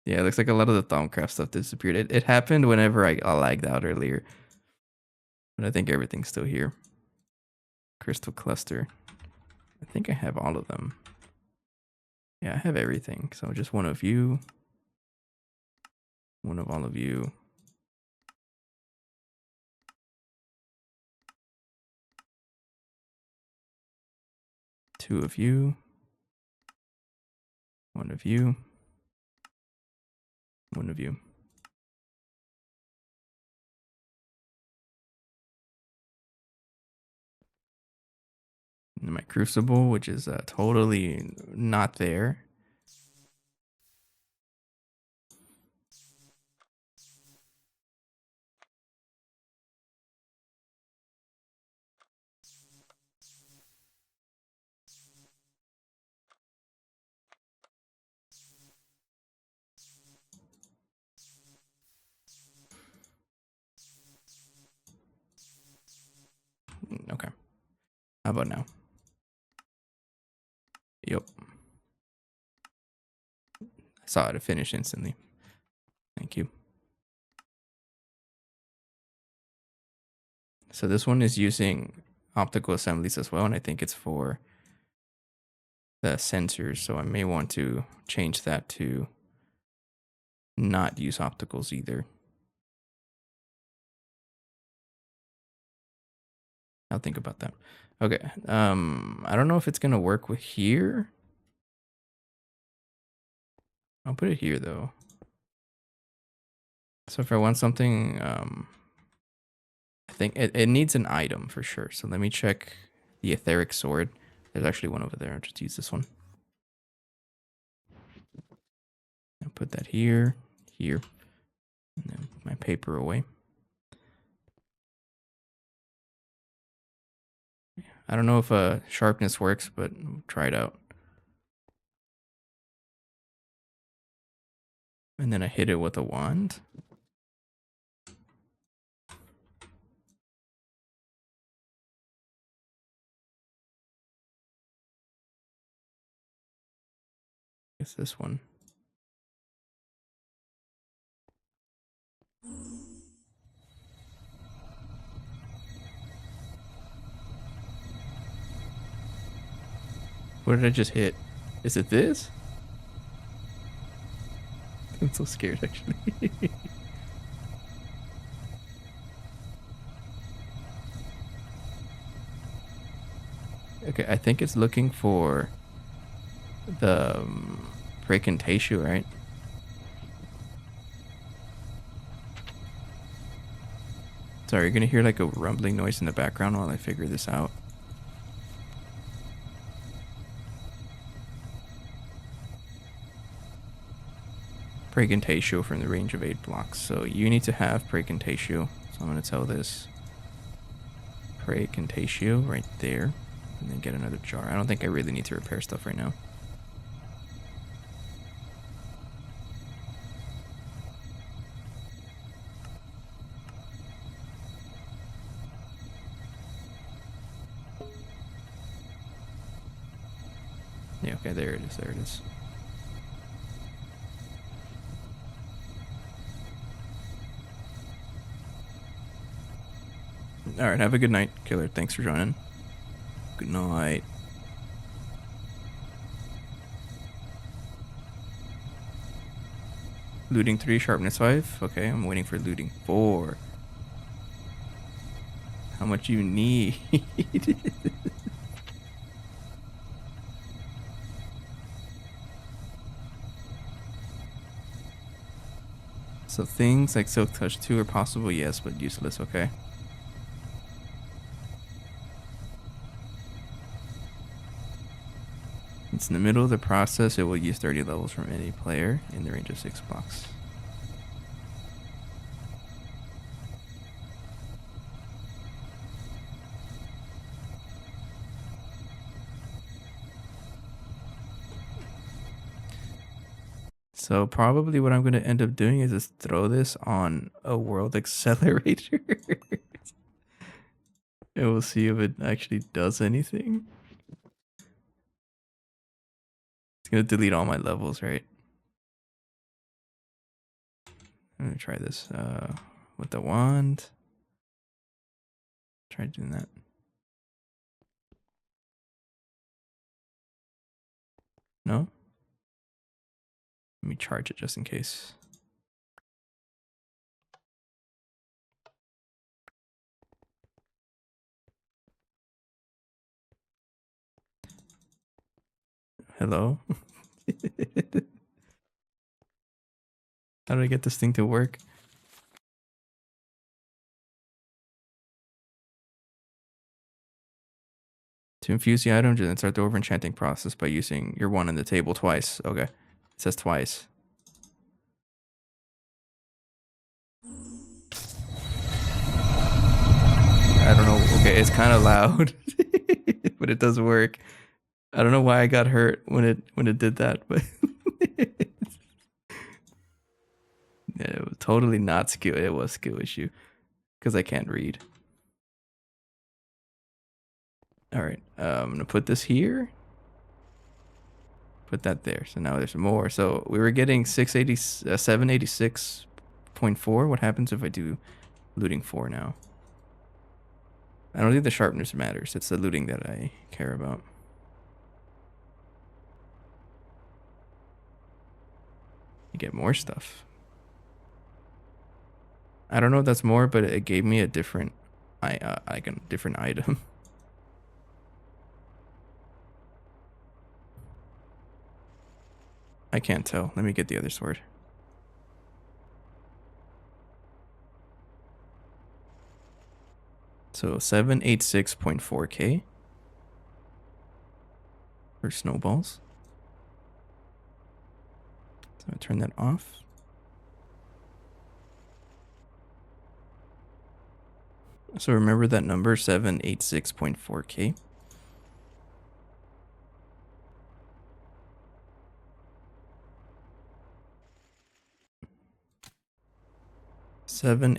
Yeah, it looks like a lot of the Thaumcraft stuff disappeared. It happened whenever I lagged out earlier. But I think everything's still here. Crystal cluster. I think I have all of them. Yeah, I have everything. So just one of you. One of all of you. Two of you. One of you. One of you. And my crucible, which is totally not there. Okay. How about now? Yep. I saw it finish instantly. Thank you. So this one is using optical assemblies as well, and I think it's for the sensors. So I may want to change that to not use opticals either. I'll think about that. Okay. I don't know if it's gonna work with here. I'll put it here though. So if I want something, I think it needs an item for sure. So let me check the etheric sword. There's actually one over there. I'll just use this one. I'll put that here, here, and then my paper away. I don't know if sharpness works, but we'll try it out. And then I hit it with a wand. It's this one. What did I just hit? Is it this? I'm so scared actually. Okay, I think it's looking for the Precantatio, right? Sorry, you're gonna hear like a rumbling noise in the background while I figure this out. Precantatio from the range of 8 blocks. So you need to have Precantatio. So I'm gonna tell this Precantatio right there. And then get another jar. I don't think I really need to repair stuff right now. Yeah, okay, there it is, there it is. Alright, have a good night, Killer. Thanks for joining. Good night. Looting 3, sharpness 5. Okay, I'm waiting for looting 4. How much you need? So things like Silk Touch 2 are possible, yes, but useless, okay. It's in the middle of the process. It will use 30 levels from any player in the range of 6 blocks. So probably what I'm going to end up doing is just throw this on a world accelerator. And we'll see if it actually does anything. It's going to delete all my levels, right? Let me try this with the wand. Try doing that. No? Let me charge it just in case. Hello? How do I get this thing to work? To infuse the item, then start the over enchanting process by using your one on the table twice. Okay. It says twice. I don't know. Okay, it's kind of loud, but it does work. I don't know why I got hurt when it did that, but yeah, it was totally not skill. It was skill issue because I can't read. All right, I'm gonna put this here. Put that there. So now there's more. So we were getting 786.4. What happens if I do looting 4 now? I don't think the sharpness matters. It's the looting that I care about. You get more stuff. I don't know if that's more, but it gave me a different, different item. I can't tell. Let me get the other sword. So 786.4k for snowballs. So I turn that off. So remember that number, 786.4k. I don't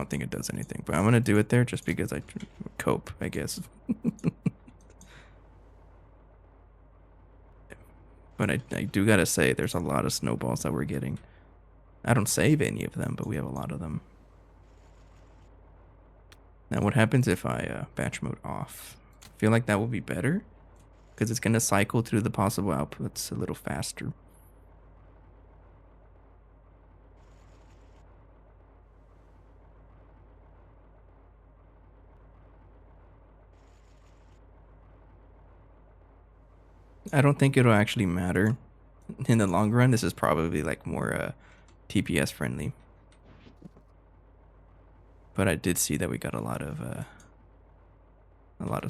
think it does anything, but I'm gonna do it there just because I cope, I guess. But I do gotta say, there's a lot of snowballs that we're getting. I don't save any of them, but we have a lot of them. Now, what happens if I batch mode off? I feel like that will be better because it's gonna cycle through the possible outputs a little faster. I don't think it'll actually matter in the long run. This is probably like more TPS friendly. But I did see that we got a lot of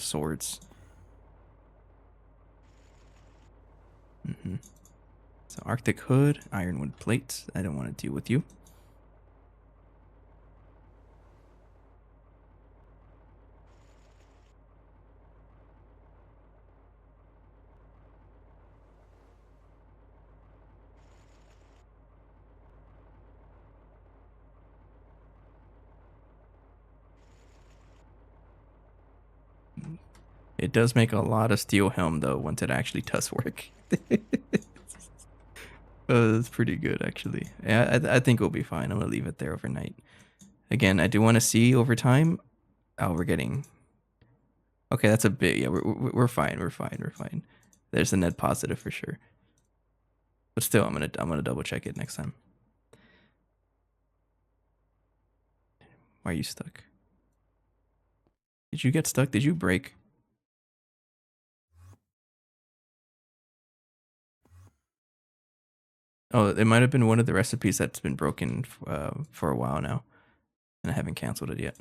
swords. So Arctic Hood, Ironwood Plates. I don't want to deal with you. It does make a lot of steel helm though once it actually does work. That's pretty good actually. Yeah, I think we'll be fine. I'm gonna leave it there overnight. Again, I do want to see over time. Oh, we're getting. Okay, that's a bit. Yeah, we're fine. We're fine. We're fine. There's a net positive for sure. But still, I'm gonna double check it next time. Why are you stuck? Did you get stuck? Did you break? Oh, it might have been one of the recipes that's been broken for a while now, and I haven't canceled it yet.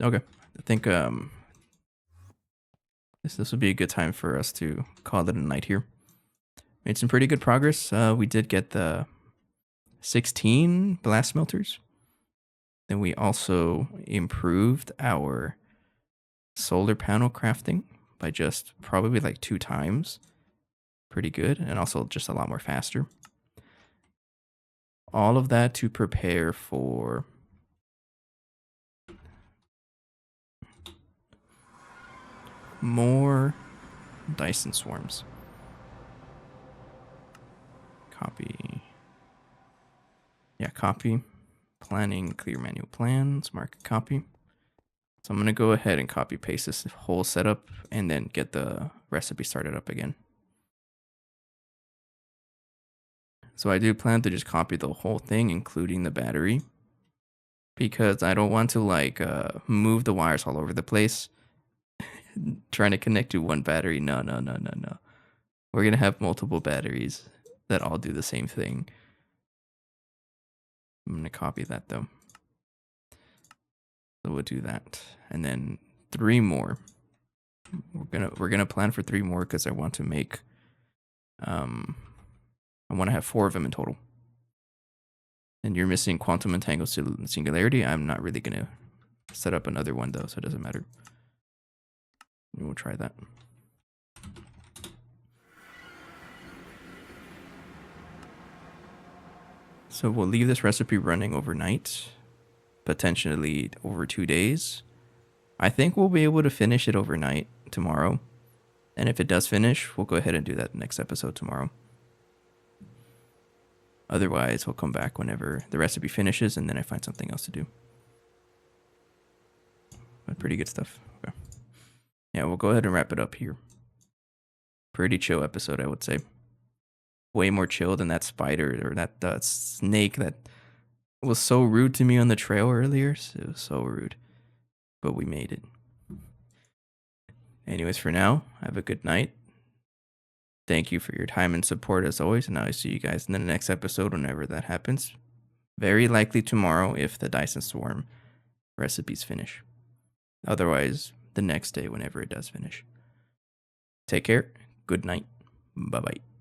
Okay, I think this would be a good time for us to call it a night here. Made some pretty good progress. We did get the 16 blast smelters. Then we also improved our solar panel crafting by just probably like 2 times. Pretty good, and also just a lot more faster. All of that to prepare for more Dyson swarms. Copy. Yeah, copy. Planning, clear manual plans, mark copy. So I'm going to go ahead and copy paste this whole setup and then get the recipe started up again. So I do plan to just copy the whole thing, including the battery, because I don't want to like move the wires all over the place trying to connect to one battery. No. We're going to have multiple batteries that all do the same thing. I'm going to copy that though. So we'll do that. And then 3 more. We're gonna plan for 3 more because I want to make I want to have 4 of them in total. And you're missing quantum entangled singularity. I'm not really gonna set up another one though, so it doesn't matter. We'll try that. So we'll leave this recipe running overnight, potentially over 2 days. I think we'll be able to finish it overnight tomorrow. And if it does finish, we'll go ahead and do that next episode tomorrow. Otherwise, we'll come back whenever the recipe finishes and then I find something else to do. But pretty good stuff. Okay. Yeah, we'll go ahead and wrap it up here. Pretty chill episode, I would say. Way more chill than that spider or that snake that was so rude to me on the trail earlier. It was so rude. But we made it. Anyways, for now, have a good night. Thank you for your time and support as always, and I'll see you guys in the next episode whenever that happens. Very likely tomorrow if the Dyson Swarm recipes finish. Otherwise, the next day whenever it does finish. Take care. Good night. Bye-bye.